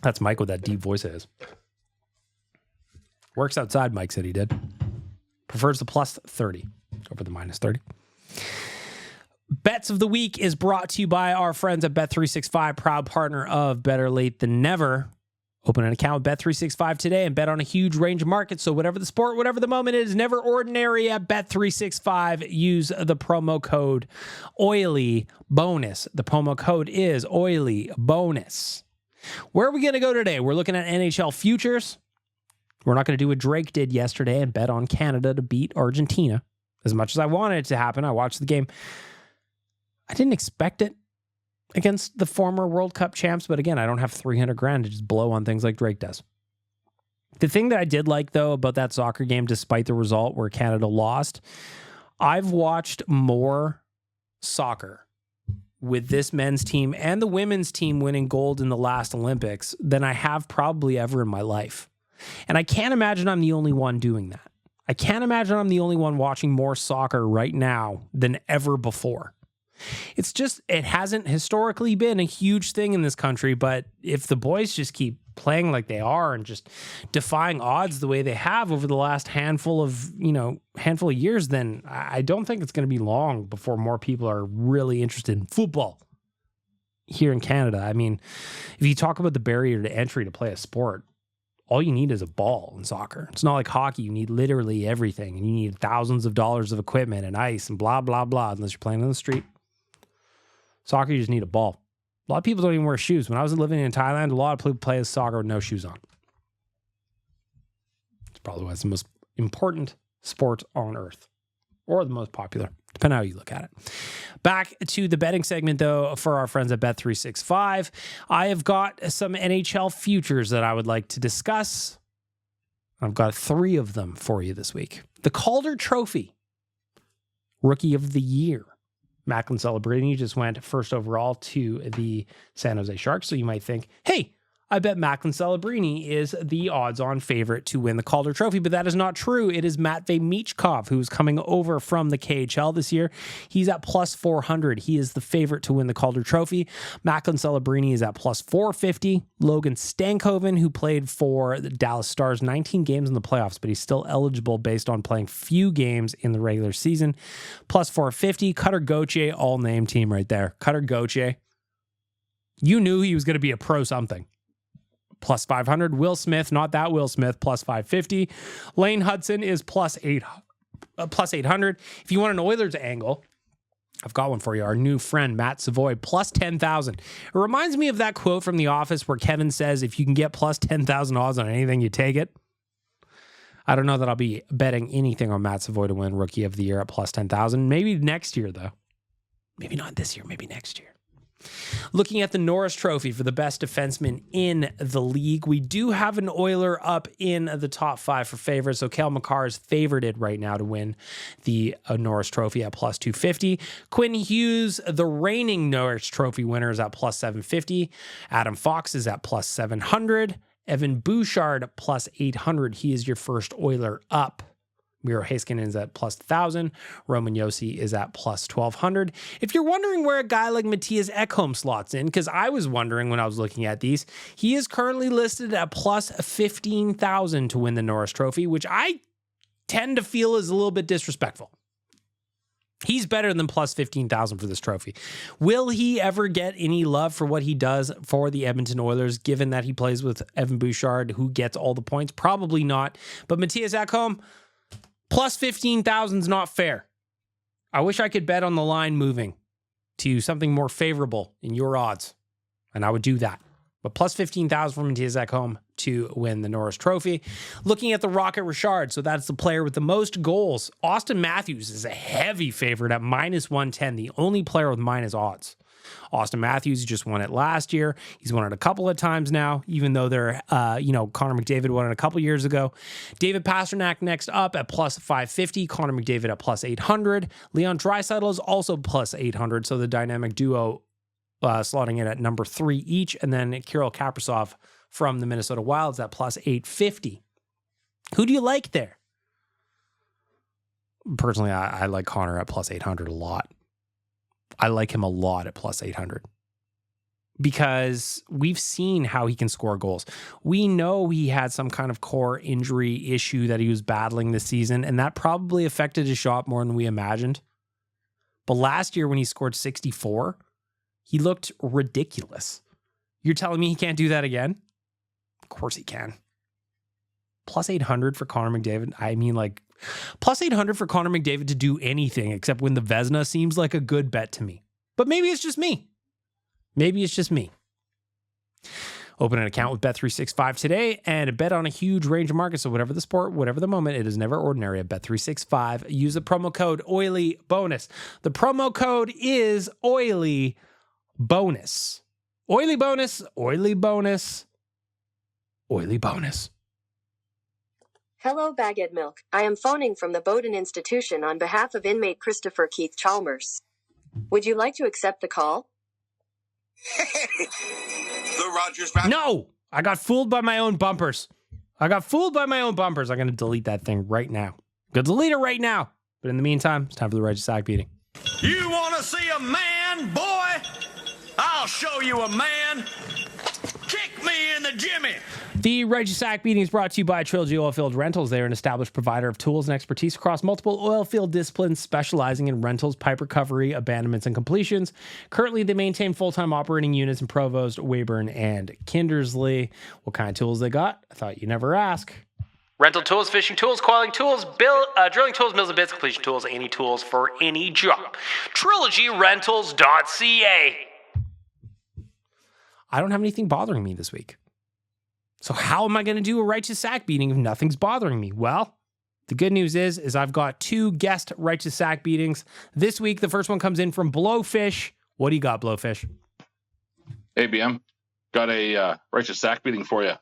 That's Mike with that deep voice of his. Works outside, Mike said he did. Prefers the plus 30 over the minus 30. Bets of the Week is brought to you by our friends at Bet365, proud partner of Better Late Than Never. Open an account with Bet365 today and bet on a huge range of markets. So whatever the sport, whatever the moment is, never ordinary at Bet365. Use the promo code OILYBONUS. The promo code is OILYBONUS. Where are we going to go today? We're looking at NHL futures. We're not going to do what Drake did yesterday and bet on Canada to beat Argentina. As much as I wanted it to happen, I watched the game. I didn't expect it against the former World Cup champs, but again, I don't have $300,000 to just blow on things like Drake does. The thing that I did like, though, about that soccer game, despite the result where Canada lost, I've watched more soccer with this men's team and the women's team winning gold in the last Olympics than I have probably ever in my life. And I can't imagine I'm the only one doing that. I can't imagine I'm the only one watching more soccer right now than ever before. It's just, it hasn't historically been a huge thing in this country, but if the boys just keep playing like they are and just defying odds the way they have over the last handful of years, then I don't think it's going to be long before more people are really interested in football here in Canada. I mean, if you talk about the barrier to entry to play a sport, all you need is a ball in soccer. It's not like hockey. You need literally everything, and you need thousands of dollars of equipment and ice and blah, blah, blah, unless you're playing on the street. Soccer, you just need a ball. A lot of people don't even wear shoes. When I was living in Thailand, a lot of people play soccer with no shoes on. It's probably why it's the most important sport on earth, or the most popular, depending on how you look at it. Back to the betting segment, though, for our friends at Bet365. I have got some NHL futures that I would like to discuss. I've got 3 of them for you this week. The Calder Trophy, Rookie of the Year. Macklin Celebrini just went first overall to the San Jose Sharks. So you might think, hey, I bet Macklin Celebrini is the odds-on favorite to win the Calder Trophy, but that is not true. It is Matvei Michkov, who's coming over from the KHL this year. He's at plus 400. He is the favorite to win the Calder Trophy. Macklin Celebrini is at plus 450. Logan Stankoven, who played for the Dallas Stars, 19 games in the playoffs, but he's still eligible based on playing few games in the regular season. Plus 450. Cutter Gauthier, all-name team right there. Cutter Gauthier. You knew he was going to be a pro something. Plus 500. Will Smith, not that Will Smith, plus 550. Lane Hudson is plus 800. If you want an Oilers angle, I've got one for you. Our new friend, Matt Savoie, plus 10,000. It reminds me of that quote from The Office where Kevin says, if you can get plus 10,000 odds on anything, you take it. I don't know that I'll be betting anything on Matt Savoie to win Rookie of the Year at plus 10,000. Maybe next year, though. Maybe not this year, maybe next year. Looking at the Norris Trophy for the best defenseman in the league, we do have an Oiler up in the top 5 for favorites. So Cale Makar is favorited right now to win the Norris Trophy at plus 250. Quinn Hughes, the reigning Norris Trophy winner, is at plus 750. Adam Fox is at plus 700. Evan Bouchard plus 800. He is your first Oiler up. Miro Heiskanen is at plus 1,000. Roman Josi is at plus 1,200. If you're wondering where a guy like Matthias Ekholm slots in, because I was wondering when I was looking at these, he is currently listed at plus 15,000 to win the Norris Trophy, which I tend to feel is a little bit disrespectful. He's better than plus 15,000 for this trophy. Will he ever get any love for what he does for the Edmonton Oilers, given that he plays with Evan Bouchard, who gets all the points? Probably not. But Matthias Ekholm, plus 15,000 is not fair. I wish I could bet on the line moving to something more favorable in your odds, and I would do that. But plus 15,000 for Matthias Ekholm to win the Norris Trophy. Looking at the Rocket Richard, so that's the player with the most goals. Austin Matthews is a heavy favorite at minus 110, the only player with minus odds. Austin Matthews just won it last year. He's won it a couple of times now, even though they're, Connor McDavid won it a couple years ago. David Pastrnak next up at plus 550. Connor McDavid at plus 800. Leon Draisaitl is also plus 800. So the dynamic duo slotting in at number 3 each. And then Kirill Kaprizov from the Minnesota Wilds at plus 850. Who do you like there? personally, I like Connor at plus 800 a lot. I like him a lot at plus 800 because we've seen how he can score goals. We know he had some kind of core injury issue that he was battling this season, and that probably affected his shot more than we imagined. But last year when he scored 64, he looked ridiculous. You're telling me he can't do that again? Of course he can. Plus 800 for Connor McDavid. I mean, like, plus 800 for Connor McDavid to do anything except win the Vezina seems like a good bet to me. But maybe it's just me. Maybe it's just me. Open an account with Bet365 today and bet on a huge range of markets. So whatever the sport, whatever the moment, it is never ordinary at Bet365. Use the promo code OILYBONUS. The promo code is OILYBONUS. Oily bonus, oily bonus, oily bonus. Hello, Bagged Milk. I am phoning from the Bowdoin Institution on behalf of inmate Christopher Keith Chalmers. Would you like to accept the call? The Rogers... No! I got fooled by my own bumpers. I'm going to delete that thing right now. I'm going to delete it right now. But in the meantime, it's time for the Righteous Sack beating. You want to see a man, boy? I'll show you a man. Kick me in the jimmy. The Righteous Sack beating is brought to you by Trilogy Oilfield Rentals. They are an established provider of tools and expertise across multiple oilfield disciplines, specializing in rentals, pipe recovery, abandonments, and completions. Currently, they maintain full-time operating units in Provost, Weyburn, and Kindersley. What kind of tools they got? I thought you'd never ask. Rental tools, fishing tools, coiling tools, drilling tools, mills and bits, completion tools, any tools for any job. TrilogyRentals.ca. I don't have anything bothering me this week. So how am I going to do a Righteous Sack beating if nothing's bothering me? Well, the good news is I've got 2 guest Righteous Sack beatings. This week, the first one comes in from Blowfish. What do you got, Blowfish? Hey, BM. Got a Righteous Sack beating for you. A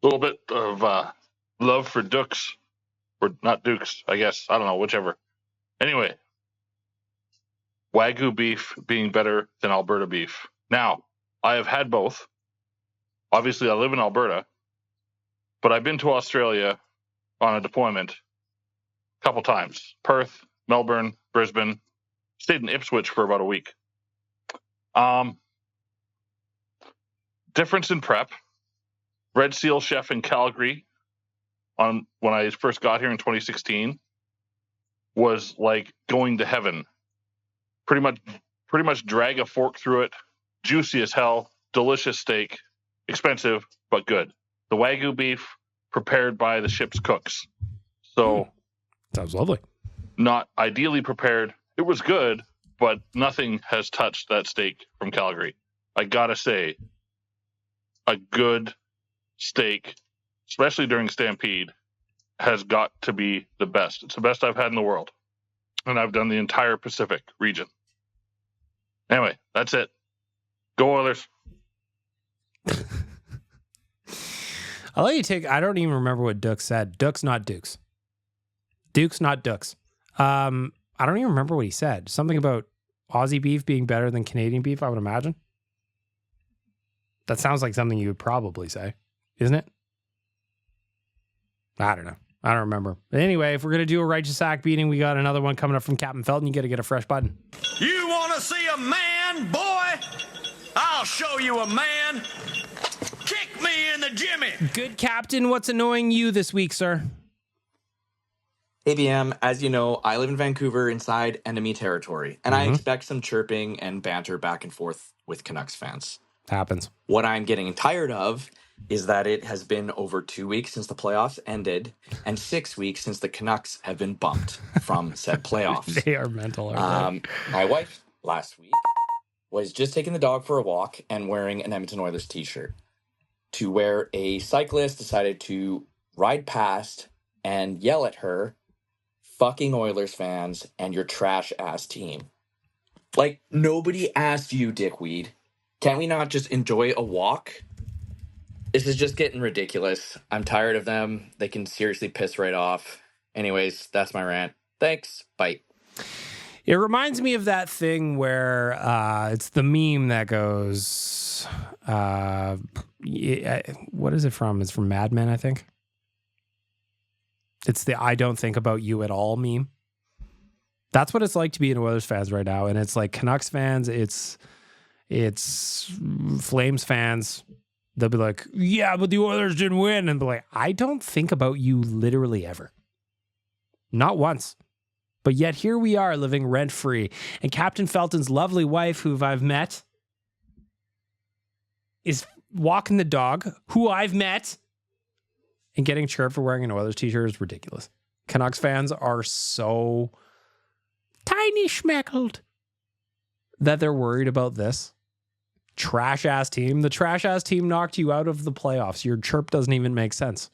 little bit of love for Dukes. Or not Dukes, I guess. I don't know, whichever. Anyway. Wagyu beef being better than Alberta beef. Now, I have had both. Obviously, I live in Alberta, but I've been to Australia on a deployment a couple times. Perth, Melbourne, Brisbane. Stayed in Ipswich for about a week. Difference in prep. Red Seal chef in Calgary when I first got here in 2016 was like going to heaven. Pretty much drag a fork through it. Juicy as hell. Delicious steak. Expensive, but good. The Wagyu beef prepared by the ship's cooks. So sounds lovely. Not ideally prepared. It was good, but nothing has touched that steak from Calgary. I gotta say, a good steak, especially during Stampede, has got to be the best. It's the best I've had in the world. And I've done the entire Pacific region. Anyway, that's it. Go Oilers. I'll let you take. I don't even remember what Dukes said. Dukes, not Dukes. Dukes, not Dukes. I don't even remember what he said. Something about Aussie beef being better than Canadian beef, I would imagine. That sounds like something you would probably say, isn't it? I don't know. I don't remember. But anyway, if we're going to do a Righteous Sack beating, we got another one coming up from Captain Felton. You got to get a fresh button. You want to see a man, boy? I'll show you a man. Kick me in the jimmy. Good Captain, what's annoying you this week, sir? Hey, BM, as you know, I live in Vancouver inside enemy territory, and I expect some chirping and banter back and forth with Canucks fans. Happens. What I'm getting tired of is that it has been over 2 weeks since the playoffs ended and 6 weeks since the Canucks have been bumped from said playoffs. They are mental, aren't they? My wife last week was just taking the dog for a walk and wearing an Edmonton Oilers t-shirt, to where a cyclist decided to ride past and yell at her, "Fucking Oilers fans and your trash-ass team." Like, nobody asked you, dickweed. Can't we not just enjoy a walk? This is just getting ridiculous. I'm tired of them. They can seriously piss right off. Anyways, that's my rant. Thanks. Bye. It reminds me of that thing where it's the meme that goes, what is it from? It's from Mad Men, I think. It's the I don't think about you at all meme. That's what it's like to be an Oilers fans right now. And it's like Canucks fans, it's Flames fans. They'll be like, yeah, but the Oilers didn't win. And be like, I don't think about you literally ever. Not once. But yet here we are living rent-free. And Captain Felton's lovely wife, who I've met, is walking the dog, who I've met, and getting chirped for wearing an Oilers t-shirt is ridiculous. Canucks fans are so tiny schmeckled that they're worried about this trash ass team. The trash ass team knocked you out of the playoffs. Your chirp doesn't even make sense.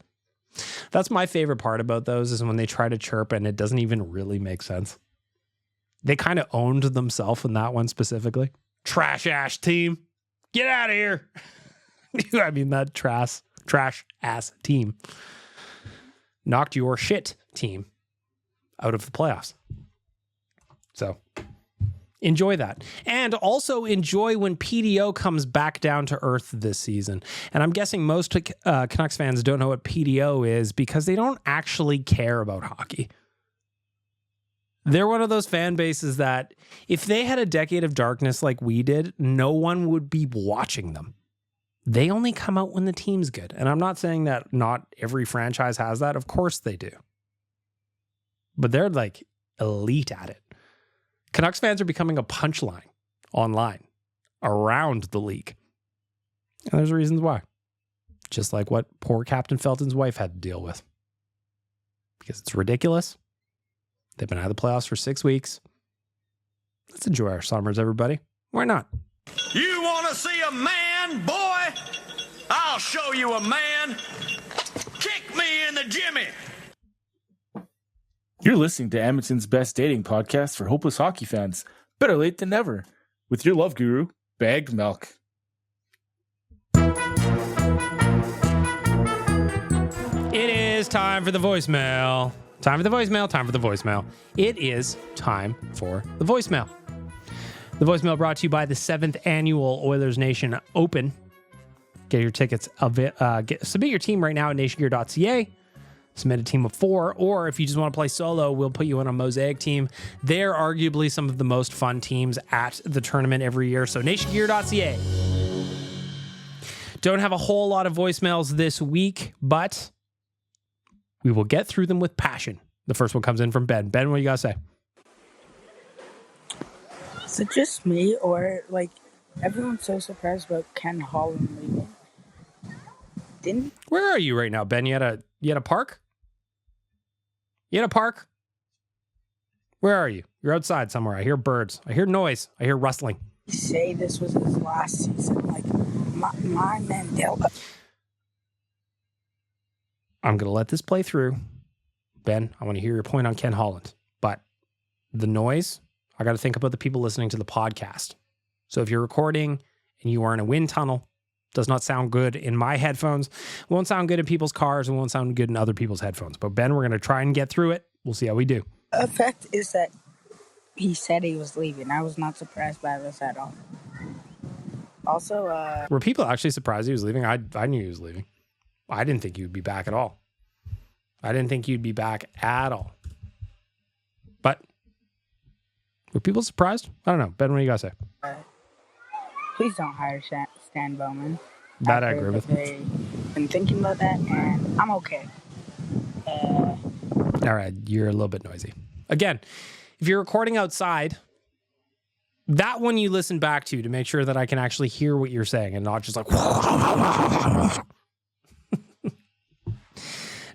That's my favorite part about those, is when they try to chirp and it doesn't even really make sense. They kind of owned themselves in that one specifically. Trash ass team. Get out of here. I mean, that trash ass team knocked your shit team out of the playoffs. So enjoy that. And also enjoy when PDO comes back down to earth this season. And I'm guessing most Canucks fans don't know what PDO is because they don't actually care about hockey. They're one of those fan bases that if they had a decade of darkness like we did, no one would be watching them. They only come out when the team's good. And I'm not saying that not every franchise has that. Of course they do. But they're like elite at it. Canucks fans are becoming a punchline online around the league. And there's reasons why. Just like what poor Captain Felton's wife had to deal with. Because it's ridiculous. They've been out of the playoffs for 6 weeks. Let's enjoy our summers, everybody. Why not? You want to see a man, boy? I'll show you a man. Kick me in the jimmy. You're listening to Edmonton's best dating podcast for hopeless hockey fans. Better late than never. With your love guru, Bagged Milk. It is time for the voicemail. Time for the voicemail. Time for the voicemail. It is time for the voicemail. The voicemail brought to you by the 7th annual Oilersnation Open. Get your tickets. Submit your team right now at nationgear.ca. Submit a team of 4, or if you just want to play solo, we'll put you on a mosaic team. They're arguably some of the most fun teams at the tournament every year. So nationgear.ca. Don't have a whole lot of voicemails this week, but we will get through them with passion. The first one comes in from Ben. Ben, what do you got to say? Is it just me, or like everyone's so surprised about Ken Holland leaving? Where are you right now, Ben? You at a park? You at a park? Where are you? You're outside somewhere. I hear birds. I hear noise. I hear rustling. You say this was his last season. Like my Mandela. I'm going to let this play through. Ben, I want to hear your point on Ken Holland. But the noise, I got to think about the people listening to the podcast. So if you're recording and you are in a wind tunnel, does not sound good in my headphones, won't sound good in people's cars, and won't sound good in other people's headphones. But Ben, we're going to try and get through it. We'll see how we do. The fact is that he said he was leaving. I was not surprised by this at all. Also, were people actually surprised he was leaving? I knew he was leaving. I didn't think he would be back at all. I didn't think he'd be back at all. But were people surprised? I don't know. Ben, what do you got to say? Please don't hire Stan Bowman. That I agree with. I've been thinking about that, and I'm okay. All right, you're a little bit noisy. Again, if you're recording outside, that one you listen back to make sure that I can actually hear what you're saying and not just like...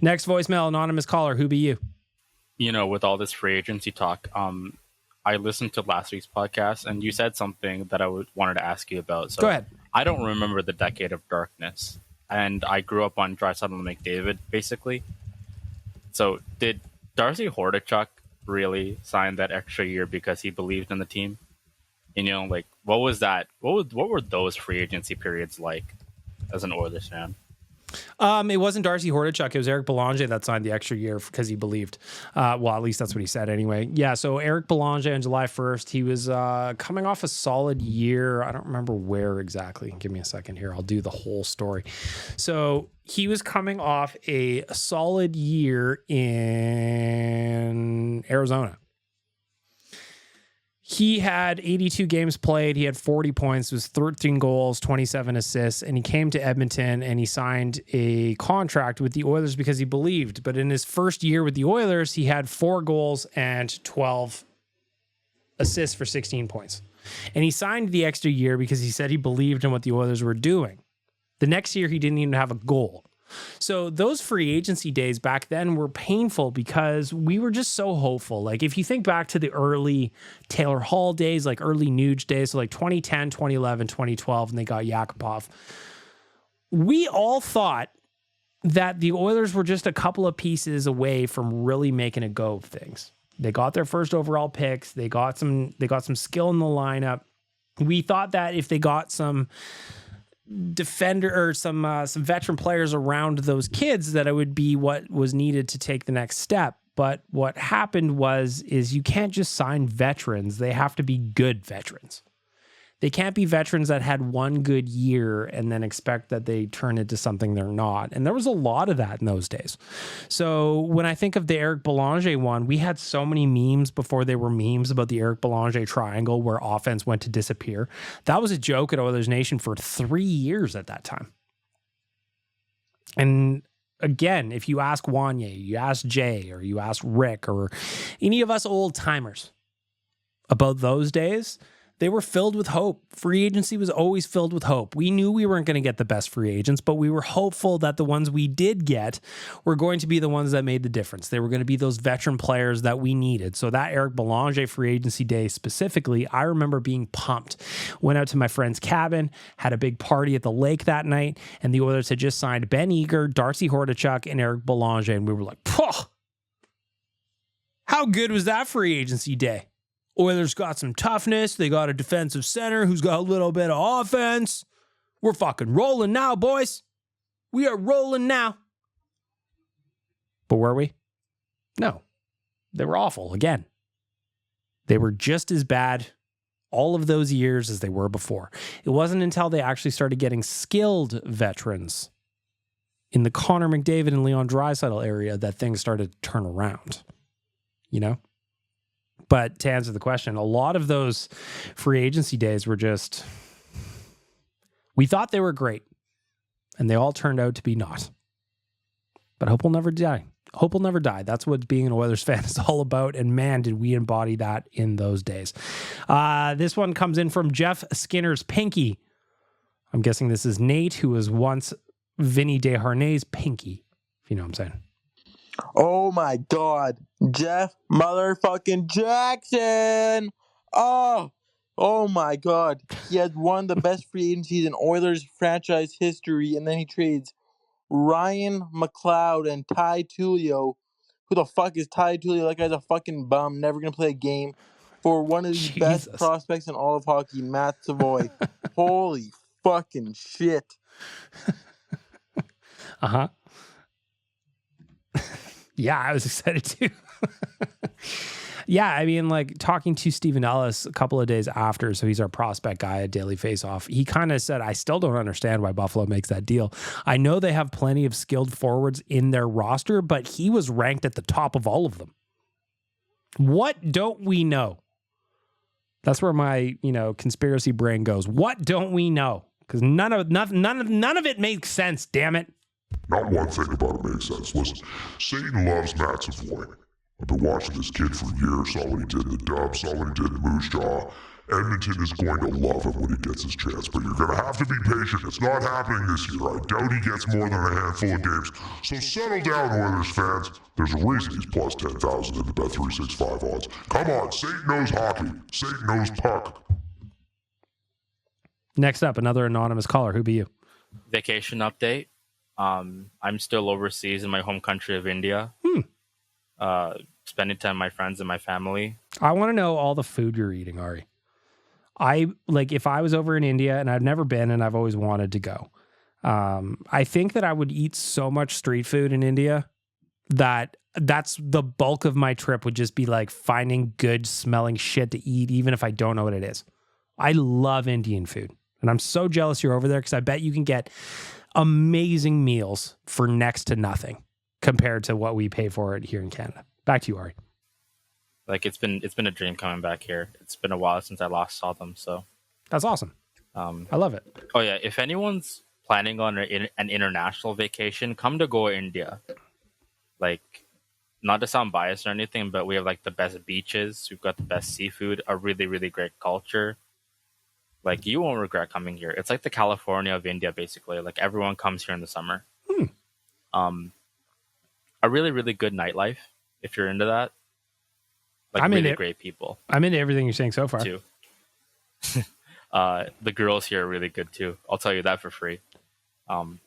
Next voicemail, anonymous caller. Who be you? You know, with all this free agency talk, I listened to last week's podcast, and you said something that I wanted to ask you about. So go ahead. I don't remember the decade of darkness, and I grew up on Draisaitl and McDavid, basically. So did Darcy Hordichuk really sign that extra year because he believed in the team? And, you know, like, what was that? What were those free agency periods like as an Oilers fan? It wasn't Darcy Hordichuk. It was Eric Belanger that signed the extra year because he believed. Well, at least that's what he said anyway. Yeah, so Eric Belanger on July 1st, he was coming off a solid year. I don't remember where exactly. Give me a second here. I'll do the whole story. So he was coming off a solid year in Arizona. He had 82 games played. He had 40 points, was 13 goals, 27 assists, and he came to Edmonton and he signed a contract with the Oilers because he believed. But in his first year with the Oilers, he had 4 goals and 12 assists for 16 points. And he signed the extra year because he said he believed in what the Oilers were doing. The next year, he didn't even have a goal. So those free agency days back then were painful because we were just so hopeful. Like if you think back to the early Taylor Hall days, like early Nuge days, so like 2010, 2011, 2012, and they got Yakupov. We all thought that the Oilers were just a couple of pieces away from really making a go of things. They got their first overall picks. They got some skill in the lineup. We thought that if they got some defender or some veteran players around those kids, that it would be what was needed to take the next step. But what happened is you can't just sign veterans. They have to be good veterans. They can't be veterans that had one good year and then expect that they turn into something they're not. And there was a lot of that in those days. So when I think of the Eric Belanger one, we had so many memes before they were memes about the Eric Belanger triangle where offense went to disappear. That was a joke at Oilers Nation for 3 years at that time. And again, if you ask Wanye, you ask Jay, or you ask Rick, or any of us old timers about those days, they were filled with hope. Free agency was always filled with hope. We knew we weren't going to get the best free agents, but we were hopeful that the ones we did get were going to be the ones that made the difference. They were going to be those veteran players that we needed. So that Eric Belanger free agency day specifically, I remember being pumped. Went out to my friend's cabin, had a big party at the lake that night, and the Oilers had just signed Ben Eager, Darcy Hordichuk, and Eric Belanger, and we were like, "Phew! How good was that free agency day?" Oilers got some toughness. They got a defensive center who's got a little bit of offense. We're fucking rolling now, boys. We are rolling now. But were we? No. They were awful again. They were just as bad all of those years as they were before. It wasn't until they actually started getting skilled veterans in the Connor McDavid and Leon Draisaitl area that things started to turn around. You know? But to answer the question, a lot of those free agency days were just, we thought they were great, and they all turned out to be not. But hope will never die. Hope will never die. That's what being an Oilers fan is all about, and man, did we embody that in those days. This one comes in from Jeff Skinner's Pinky. I'm guessing this is Nate, who was once Vinny Desharnais' Pinky, if you know what I'm saying. Oh my God, Jeff motherfucking Jackson! Oh my God, he had one of the best free agencies in Oilers franchise history, and then he trades Ryan McLeod and Ty Tullio. Who the fuck is Ty Tullio? That guy's a fucking bum, never gonna play a game. For one of the best prospects in all of hockey, Matt Savoie. Holy fucking shit! Uh-huh. Yeah, I was excited too. Yeah, I mean, like talking to Stephen Ellis a couple of days after, so he's our prospect guy at Daily Faceoff. He kind of said, I still don't understand why Buffalo makes that deal. I know they have plenty of skilled forwards in their roster, but he was ranked at the top of all of them. What don't we know? That's where my, conspiracy brain goes. What don't we know? Because none of it makes sense, damn it. Not one thing about it makes sense. Listen, Satan loves Matt Savoie. I've been watching this kid for years, saw what he did in the Dub, saw what he did in Moose Jaw. Edmonton is going to love him when he gets his chance, but you're going to have to be patient. It's not happening this year. I doubt he gets more than a handful of games. So settle down, Oilers fans. There's a reason he's plus 10,000 in the Bet365 odds. Come on, Satan knows hockey. Satan knows puck. Next up, another anonymous caller. Who be you? Vacation update. I'm still overseas in my home country of India. Spending time with my friends and my family. I want to know all the food you're eating, Ari. If I was over in India, and I've never been and I've always wanted to go, I think that I would eat so much street food in India that's the bulk of my trip would just be like finding good smelling shit to eat, even if I don't know what it is. I love Indian food, and I'm so jealous you're over there because I bet you can get amazing meals for next to nothing compared to what we pay for it here in Canada. Back to you, Ari. Like it's been a dream coming back here. It's been a while since I last saw them, so that's awesome. I love it. Oh yeah, if anyone's planning on an international vacation, come to Goa, India. Like, not to sound biased or anything, but we have like the best beaches. We've got the best seafood, a really, really great culture. Like, you won't regret coming here. It's like the California of India, basically. Like, everyone comes here in the summer. A really, really good nightlife, if you're into that. Like, I'm really into great people. I'm into everything you're saying so far. Too. The girls here are really good, too. I'll tell you that for free.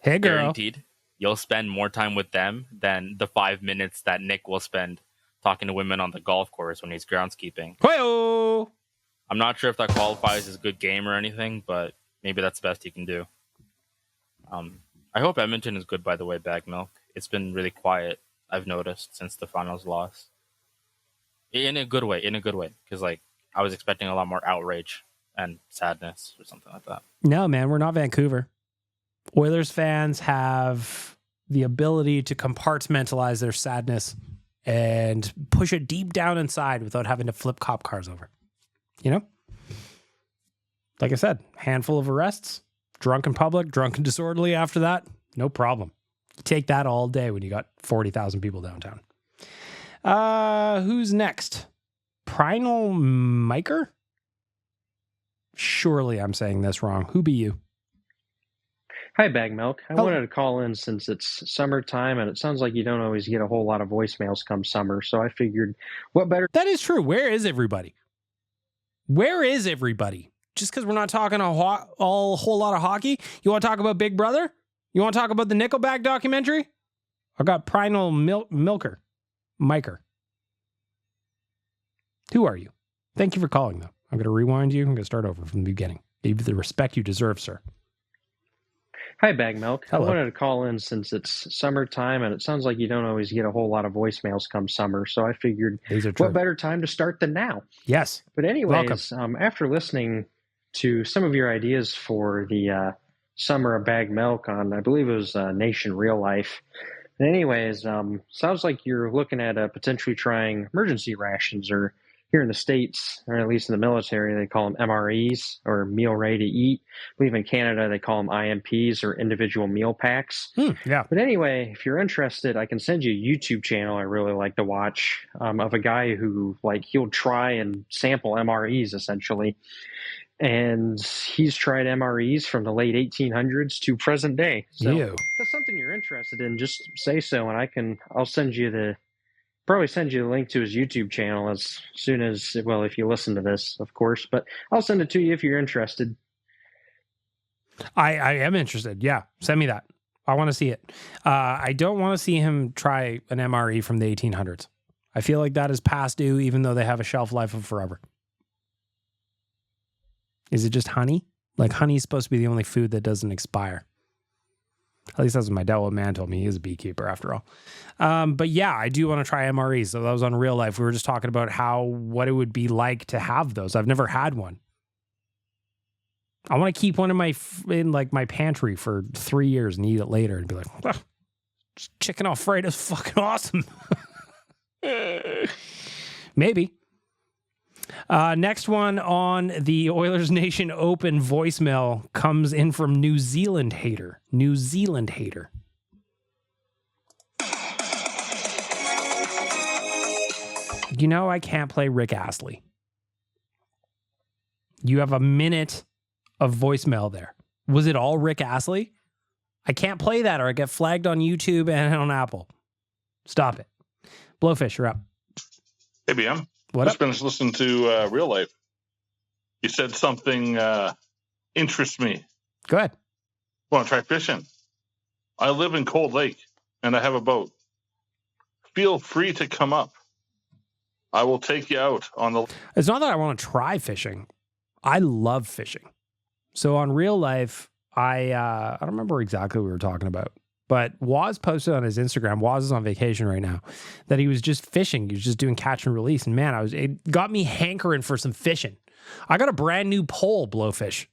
Hey, girl. Guaranteed. You'll spend more time with them than the 5 minutes that Nick will spend talking to women on the golf course when he's groundskeeping. Hey-o! I'm not sure if that qualifies as a good game or anything, but maybe that's the best he can do. I hope Edmonton is good, by the way, Bag Milk. It's been really quiet, I've noticed, since the finals loss. In a good way, because like I was expecting a lot more outrage and sadness or something like that. No, man, we're not Vancouver. Oilers fans have the ability to compartmentalize their sadness and push it deep down inside without having to flip cop cars over. You know? Like I said, handful of arrests, drunk in public, drunk and disorderly after that, no problem. You take that all day when you got 40,000 people downtown. Who's next? Prinal Miker? Surely I'm saying this wrong. Who be you? Hi, Bag Milk. I Hello. wanted to call in since it's summertime, and it sounds like you don't always get a whole lot of voicemails come summer, so I figured what better... That is true. Where is everybody? Where is everybody? Just because we're not talking a whole lot of hockey? You want to talk about Big Brother? You want to talk about the Nickelback documentary? I got Prinal Miker. Who are you? Thank you for calling, though. I'm going to rewind you. I'm going to start over from the beginning. Give you the respect you deserve, sir. Hi, Bag Milk. Hello. I wanted to call in since it's summertime, and it sounds like you don't always get a whole lot of voicemails come summer, so I figured These are true. what better time to start than now? Yes. But anyways, after listening to some of your ideas for the summer of Bag Milk on, I believe it was Nation Real Life. And anyways, sounds like you're looking at potentially trying emergency rations, or here in the States, or at least in the military, they call them MREs, or meal ready to eat. I believe in Canada, they call them IMPs, or individual meal packs. Yeah. But anyway, if you're interested, I can send you a YouTube channel I really like to watch of a guy who, like, he'll try and sample MREs, essentially. And he's tried MREs from the late 1800s to present day. So Ew. if that's something you're interested in, just say so, and I'll send you the link to his YouTube channel as soon as, well, if you listen to this, of course, but I'll send it to you if you're interested. I am interested. Yeah. Send me that. I want to see it. I don't want to see him try an MRE from the 1800s. I feel like that is past due, even though they have a shelf life of forever. Is it just honey? Like, honey is supposed to be the only food that doesn't expire. At least that's what my Delaware man told me. He is a beekeeper after all. But yeah, I do want to try MREs. So that was on Real Life. We were just talking about what it would be like to have those. I've never had one. I want to keep one in my pantry for 3 years and eat it later and be like, "Ah, chicken Alfredo is fucking awesome." Maybe. Next one on the Oilers Nation Open voicemail comes in from New Zealand Hater. New Zealand Hater. You know, I can't play Rick Astley. You have a minute of voicemail there. Was it all Rick Astley? I can't play that or I get flagged on YouTube and on Apple. Stop it. Blowfish, you're up. Hey, BM. What Just up? finished listening to Real Life. You said something interests me. Go ahead. Want to try fishing? I live in Cold Lake, and I have a boat. Feel free to come up. I will take you out on the... It's not that I want to try fishing. I love fishing. So on Real Life, I don't remember exactly what we were talking about, but Waz posted on his Instagram. Waz is on vacation right now. That he was just fishing. He was just doing catch and release, and man, it got me hankering for some fishing. I got a brand new pole, Blowfish,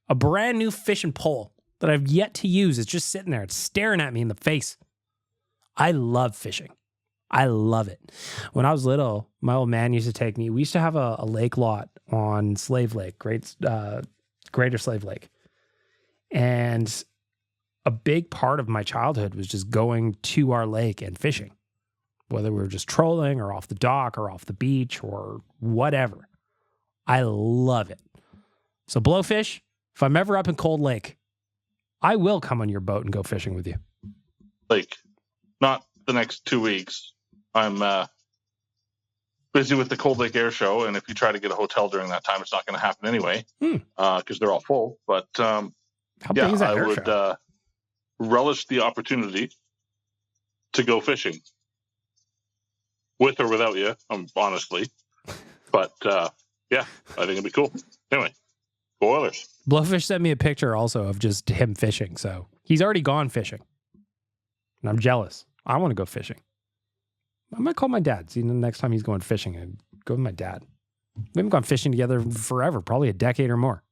a brand new fishing pole that I've yet to use. It's just sitting there. It's staring at me in the face. I love fishing. I love it. When I was little, my old man used to take me. We used to have a lake lot on Slave Lake, Greater Slave Lake. And a big part of my childhood was just going to our lake and fishing, whether we were just trolling or off the dock or off the beach or whatever. I love it. So Blowfish, if I'm ever up in Cold Lake, I will come on your boat and go fishing with you. Like, not the next 2 weeks. I'm busy with the Cold Lake Air Show, and if you try to get a hotel during that time, it's not going to happen anyway because they're all full. But how big is that I air would show? Relish the opportunity to go fishing with or without you, honestly. But yeah, I think it'd be cool. Anyway, go Oilers. Blowfish sent me a picture also of just him fishing. So he's already gone fishing. And I'm jealous. I want to go fishing. I might call my dad. See, the next time he's going fishing, I'd go with my dad. We haven't gone fishing together forever, probably a decade or more.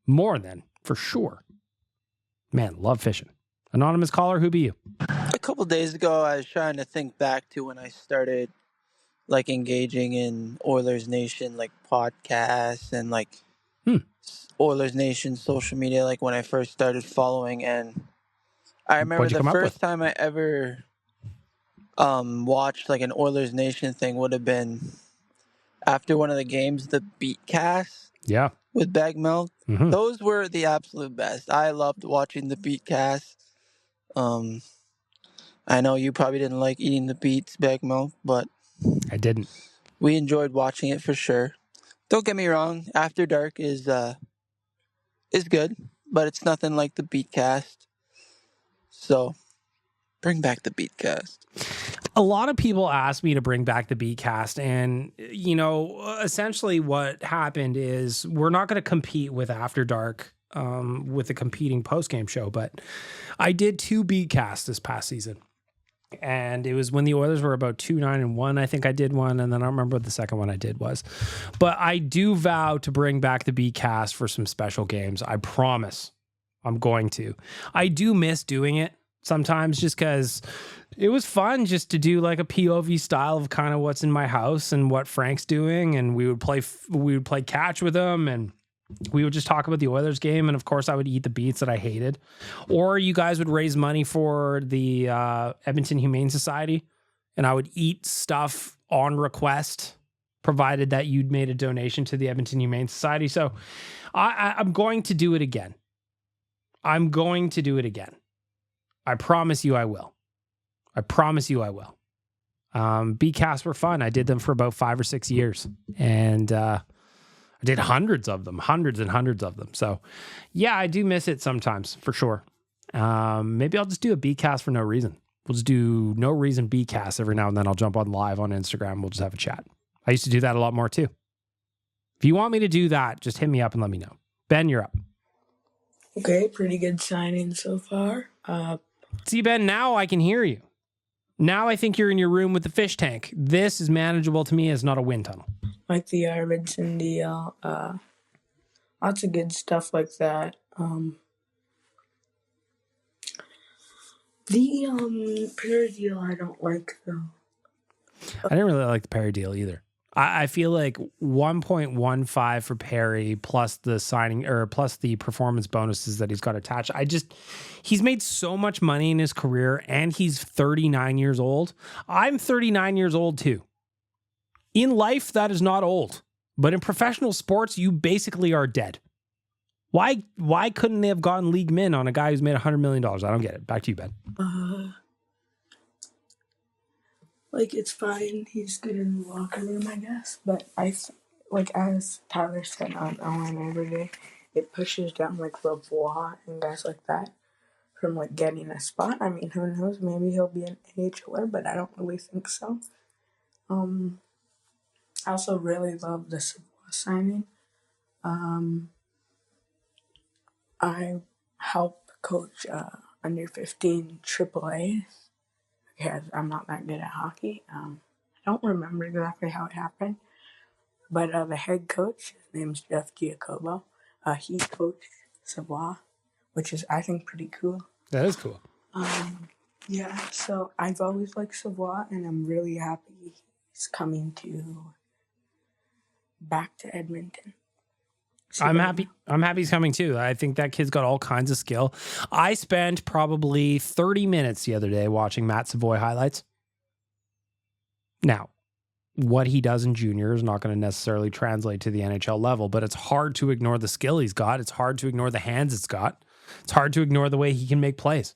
More than, for sure. Man, love fishing. Anonymous caller, who be you? A couple days ago, I was trying to think back to when I started like engaging in Oilers Nation, like podcasts and like Oilers Nation social media, like when I first started following. And I remember the first time I ever watched like an Oilers Nation thing would have been after one of the games, the Beatcast. Yeah. With Bag Milk. Mm-hmm. Those were the absolute best. I loved watching the Beatcast. I know you probably didn't like eating the beets, Bag Milk, but I didn't. We enjoyed watching it for sure. Don't get me wrong, After Dark is good, but it's nothing like the Beatcast. So, bring back the Beatcast. A lot of people ask me to bring back the Beatcast, and essentially what happened is we're not going to compete with After Dark with a competing post-game show, but I did 2 Beatcasts this past season. And it was when the Oilers were about 2-9-1. I think I did one, and then I don't remember what the second one I did was. But I do vow to bring back the Beatcast for some special games. I promise I'm going to. I do miss doing it sometimes just because it was fun just to do like a POV style of kind of what's in my house and what Frank's doing. And we would play catch with him, and we would just talk about the Oilers game. And of course I would eat the beets that I hated, or you guys would raise money for the Edmonton Humane Society, and I would eat stuff on request, provided that you'd made a donation to the Edmonton Humane Society. So I'm going to do it again. I'm going to do it again. I promise you I will. I promise you I will. Beatcasts were fun. I did them for about 5 or 6 years, and I did hundreds and hundreds of them. So yeah, I do miss it sometimes for sure. Maybe I'll just do a Beatcast for no reason. We'll just do no reason Beatcast every now and then. I'll jump on live on Instagram. We'll just have a chat. I used to do that a lot more too. If you want me to do that, just hit me up and let me know. Ben, you're up. Okay, pretty good signing so far. See, Ben, now I can hear you. Now I think you're in your room with the fish tank. This is manageable to me as not a wind tunnel. Like the Arvidsson deal, lots of good stuff like that. The Perry deal I don't like though. I didn't really like the Perry deal either. I feel like 1.15 for Perry plus the signing or plus the performance bonuses that he's got attached. He's made so much money in his career, and he's 39 years old. I'm 39 years old too. In life, that is not old, but in professional sports, you basically are dead. Why couldn't they have gotten league min on a guy who's made $100 million? I don't get it. Back to you, Ben. Like, it's fine. He's good in the locker room, I guess. But as Tyler said on Owen every day, it pushes down like Lavoie and guys like that from like getting a spot. I mean, who knows? Maybe he'll be an AHLer, but I don't really think so. I also really love the Savoie signing. I helped coach under 15 AAA because I'm not that good at hockey. I don't remember exactly how it happened, but the head coach, his name's Jeff Giacobo, he coached Savoie, which is, I think, pretty cool. That is cool. Yeah, so I've always liked Savoie, and I'm really happy he's coming back to Edmonton. I'm happy he's coming too. I think that kid's got all kinds of skill. I spent probably 30 minutes the other day watching Matt Savoie highlights. Now, what he does in junior is not going to necessarily translate to the NHL level, but it's hard to ignore the skill he's got. It's hard to ignore the hands it's got. It's hard to ignore the way he can make plays.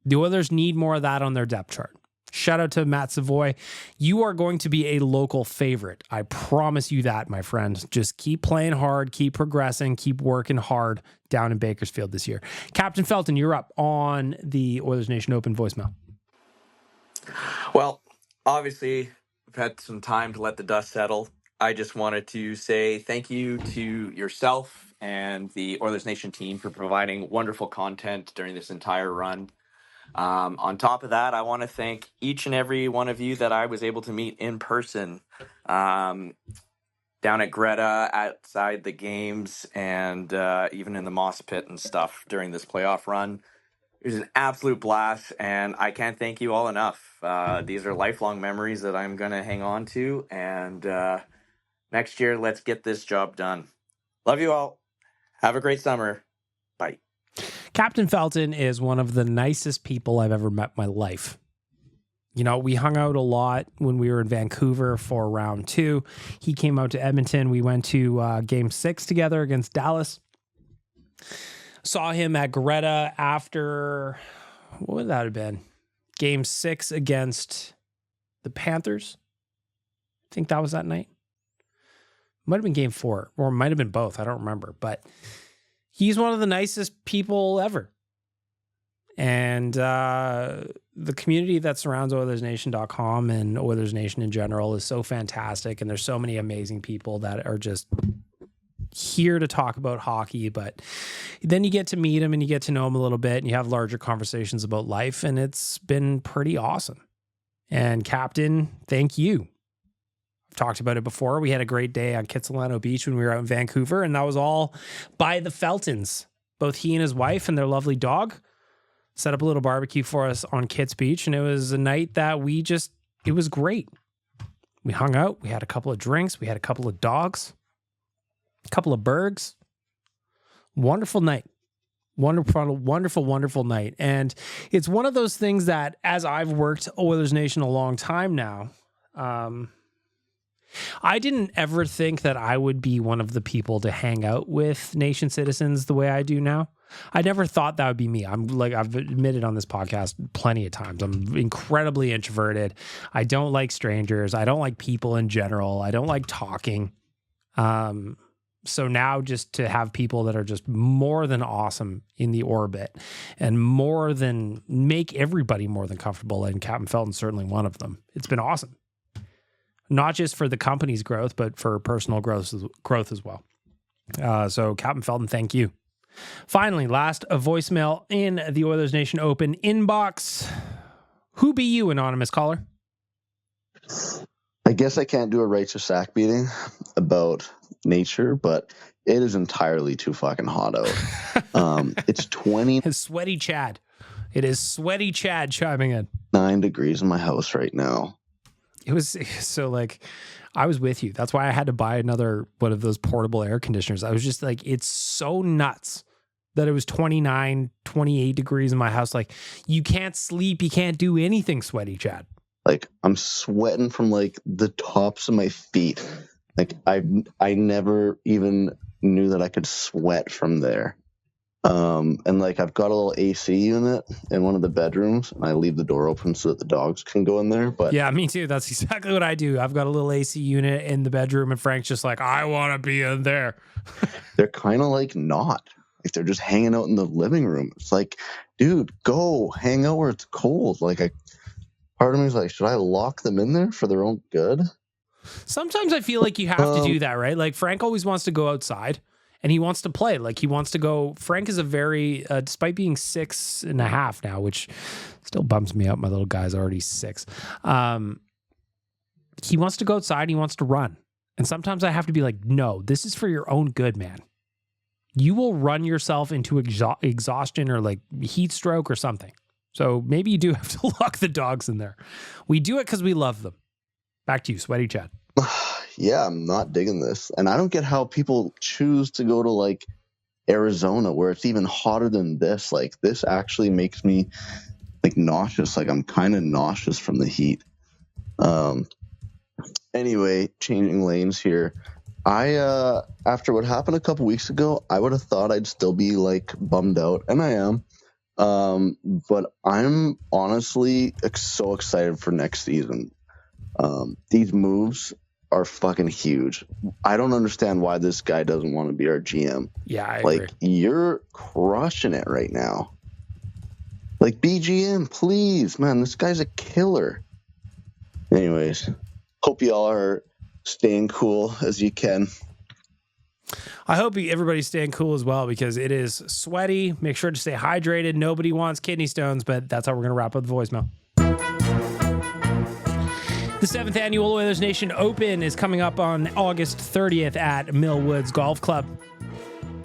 The Oilers need more of that on their depth chart. Shout out to Matt Savoie. You are going to be a local favorite. I promise you that, my friend. Just keep playing hard, keep progressing, keep working hard down in Bakersfield this year. Captain Felton, you're up on the Oilers Nation Open voicemail. Well, obviously, we've had some time to let the dust settle. I just wanted to say thank you to yourself and the Oilers Nation team for providing wonderful content during this entire run. On top of that, I want to thank each and every one of you that I was able to meet in person down at Greta, outside the games, and even in the Moss Pit and stuff during this playoff run. It was an absolute blast, and I can't thank you all enough. These are lifelong memories that I'm going to hang on to, and next year, let's get this job done. Love you all. Have a great summer. Bye. Captain Felton is one of the nicest people I've ever met in my life. You know, we hung out a lot when we were in Vancouver for round 2. He came out to Edmonton. We went to game 6 together against Dallas. Saw him at Greta after, what would that have been? Game 6 against the Panthers. I think that was that night. Might have been game 4, or might have been both. I don't remember, but he's one of the nicest people ever. And the community that surrounds OilersNation.com and Oilers Nation in general is so fantastic. And there's so many amazing people that are just here to talk about hockey. But then you get to meet them and you get to know them a little bit and you have larger conversations about life. And it's been pretty awesome. And Captain, thank you. I've talked about it before. We had a great day on Kitsilano Beach when we were out in Vancouver, and that was all by the Feltons. Both he and his wife and their lovely dog set up a little barbecue for us on Kits Beach, and it was a night that it was great. We hung out. We had a couple of drinks. We had a couple of dogs, a couple of burgers. Wonderful night. Wonderful night. And it's one of those things that, as I've worked Oilers Nation a long time now, I didn't ever think that I would be one of the people to hang out with Nation citizens the way I do now. I never thought that would be me. I've admitted on this podcast plenty of times, I'm incredibly introverted. I don't like strangers. I don't like people in general. I don't like talking. So now just to have people that are just more than awesome in the orbit and more than make everybody more than comfortable, and Captain Felton's certainly one of them. It's been awesome. Not just for the company's growth, but for personal growth as well. So Captain Felton, thank you. Finally, last, a voicemail in the Oilers Nation Open inbox. Who be you, anonymous caller? I guess I can't do a righteous sack beating about nature, but it is entirely too fucking hot out. It's 29 Sweaty Chad. It is Sweaty Chad chiming in. 9 degrees in my house right now. It was so like, I was with you. That's why I had to buy another one of those portable air conditioners. I was just like, it's so nuts that it was 29, 28 degrees in my house. Like, you can't sleep. You can't do anything, Sweaty Chad. Like, I'm sweating from like the tops of my feet. Like, I never even knew that I could sweat from there. And like, I've got a little AC unit in one of the bedrooms, and I leave the door open so that the dogs can go in there. But yeah, me too. That's exactly what I do. I've got a little AC unit in the bedroom, and Frank's just like, I want to be in there. They're kind of like not. Like, they're just hanging out in the living room. It's like, dude, go hang out where it's cold. Like, part of me is like, should I lock them in there for their own good? Sometimes I feel like you have to do that, right? Like, Frank always wants to go outside. and he wants to play. Like, he wants to go. Frank is a very, despite being 6.5 now, which still bums me out. My little guy's already 6. He wants to go outside. He wants to run. And sometimes I have to be like, no, this is for your own good, man. You will run yourself into exhaustion or like heat stroke or something. So maybe you do have to lock the dogs in there. We do it because we love them. Back to you, Sweaty Chad. Yeah, I'm not digging this. And I don't get how people choose to go to like Arizona where it's even hotter than this. Like, this actually makes me like nauseous. Like, I'm kind of nauseous from the heat. Anyway, changing lanes here. After what happened a couple weeks ago, I would have thought I'd still be like bummed out, and I am. But I'm honestly so excited for next season. These moves are fucking huge. I don't understand why this guy doesn't want to be our GM. Yeah, I agree. Like, you're crushing it right now. Like, BGM, please, man. This guy's a killer. Anyways, hope y'all are staying cool as you can. I hope everybody's staying cool as well, because it is sweaty. Make sure to stay hydrated. Nobody wants kidney stones, but that's how we're going to wrap up the voicemail. The 7th annual Oilers Nation Open is coming up on August 30th at Millwoods Golf Club.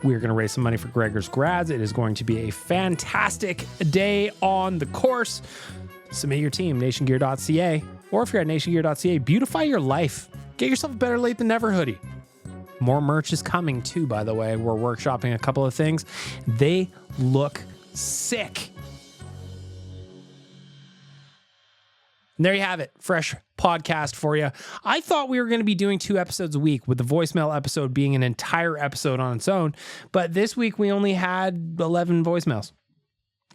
We're going to raise some money for Gregor's grads. It is going to be a fantastic day on the course. Submit your team, nationgear.ca. Or if you're at nationgear.ca, beautify your life. Get yourself a Better Late Than Never hoodie. More merch is coming too, by the way. We're workshopping a couple of things. They look sick. And there you have it. Fresh podcast for you. I thought we were going to be doing 2 episodes a week, with the voicemail episode being an entire episode on its own. But this week we only had 11 voicemails.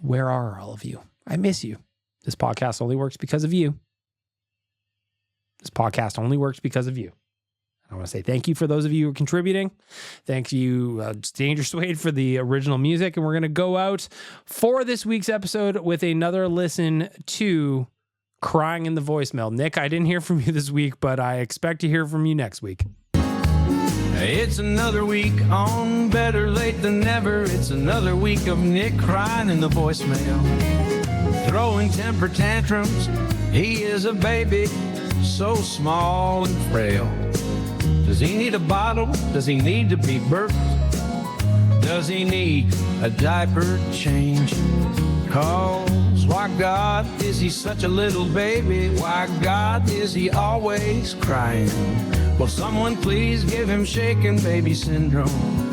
Where are all of you? I miss you. This podcast only works because of you. This podcast only works because of you. I want to say thank you for those of you who are contributing. Thank you, Dangerous Wade, for the original music. And we're going to go out for this week's episode with another listen to Crying in the Voicemail. Nick, I didn't hear from you this week, but I expect to hear from you next week. It's another week on Better Late Than Never. It's another week of Nick crying in the voicemail, throwing temper tantrums. He is a baby, so small and frail. Does he need a bottle? Does he need to be burped? Does he need a diaper change? Cause why God is he such a little baby? Why God is he always crying? Will someone please give him shaken baby syndrome?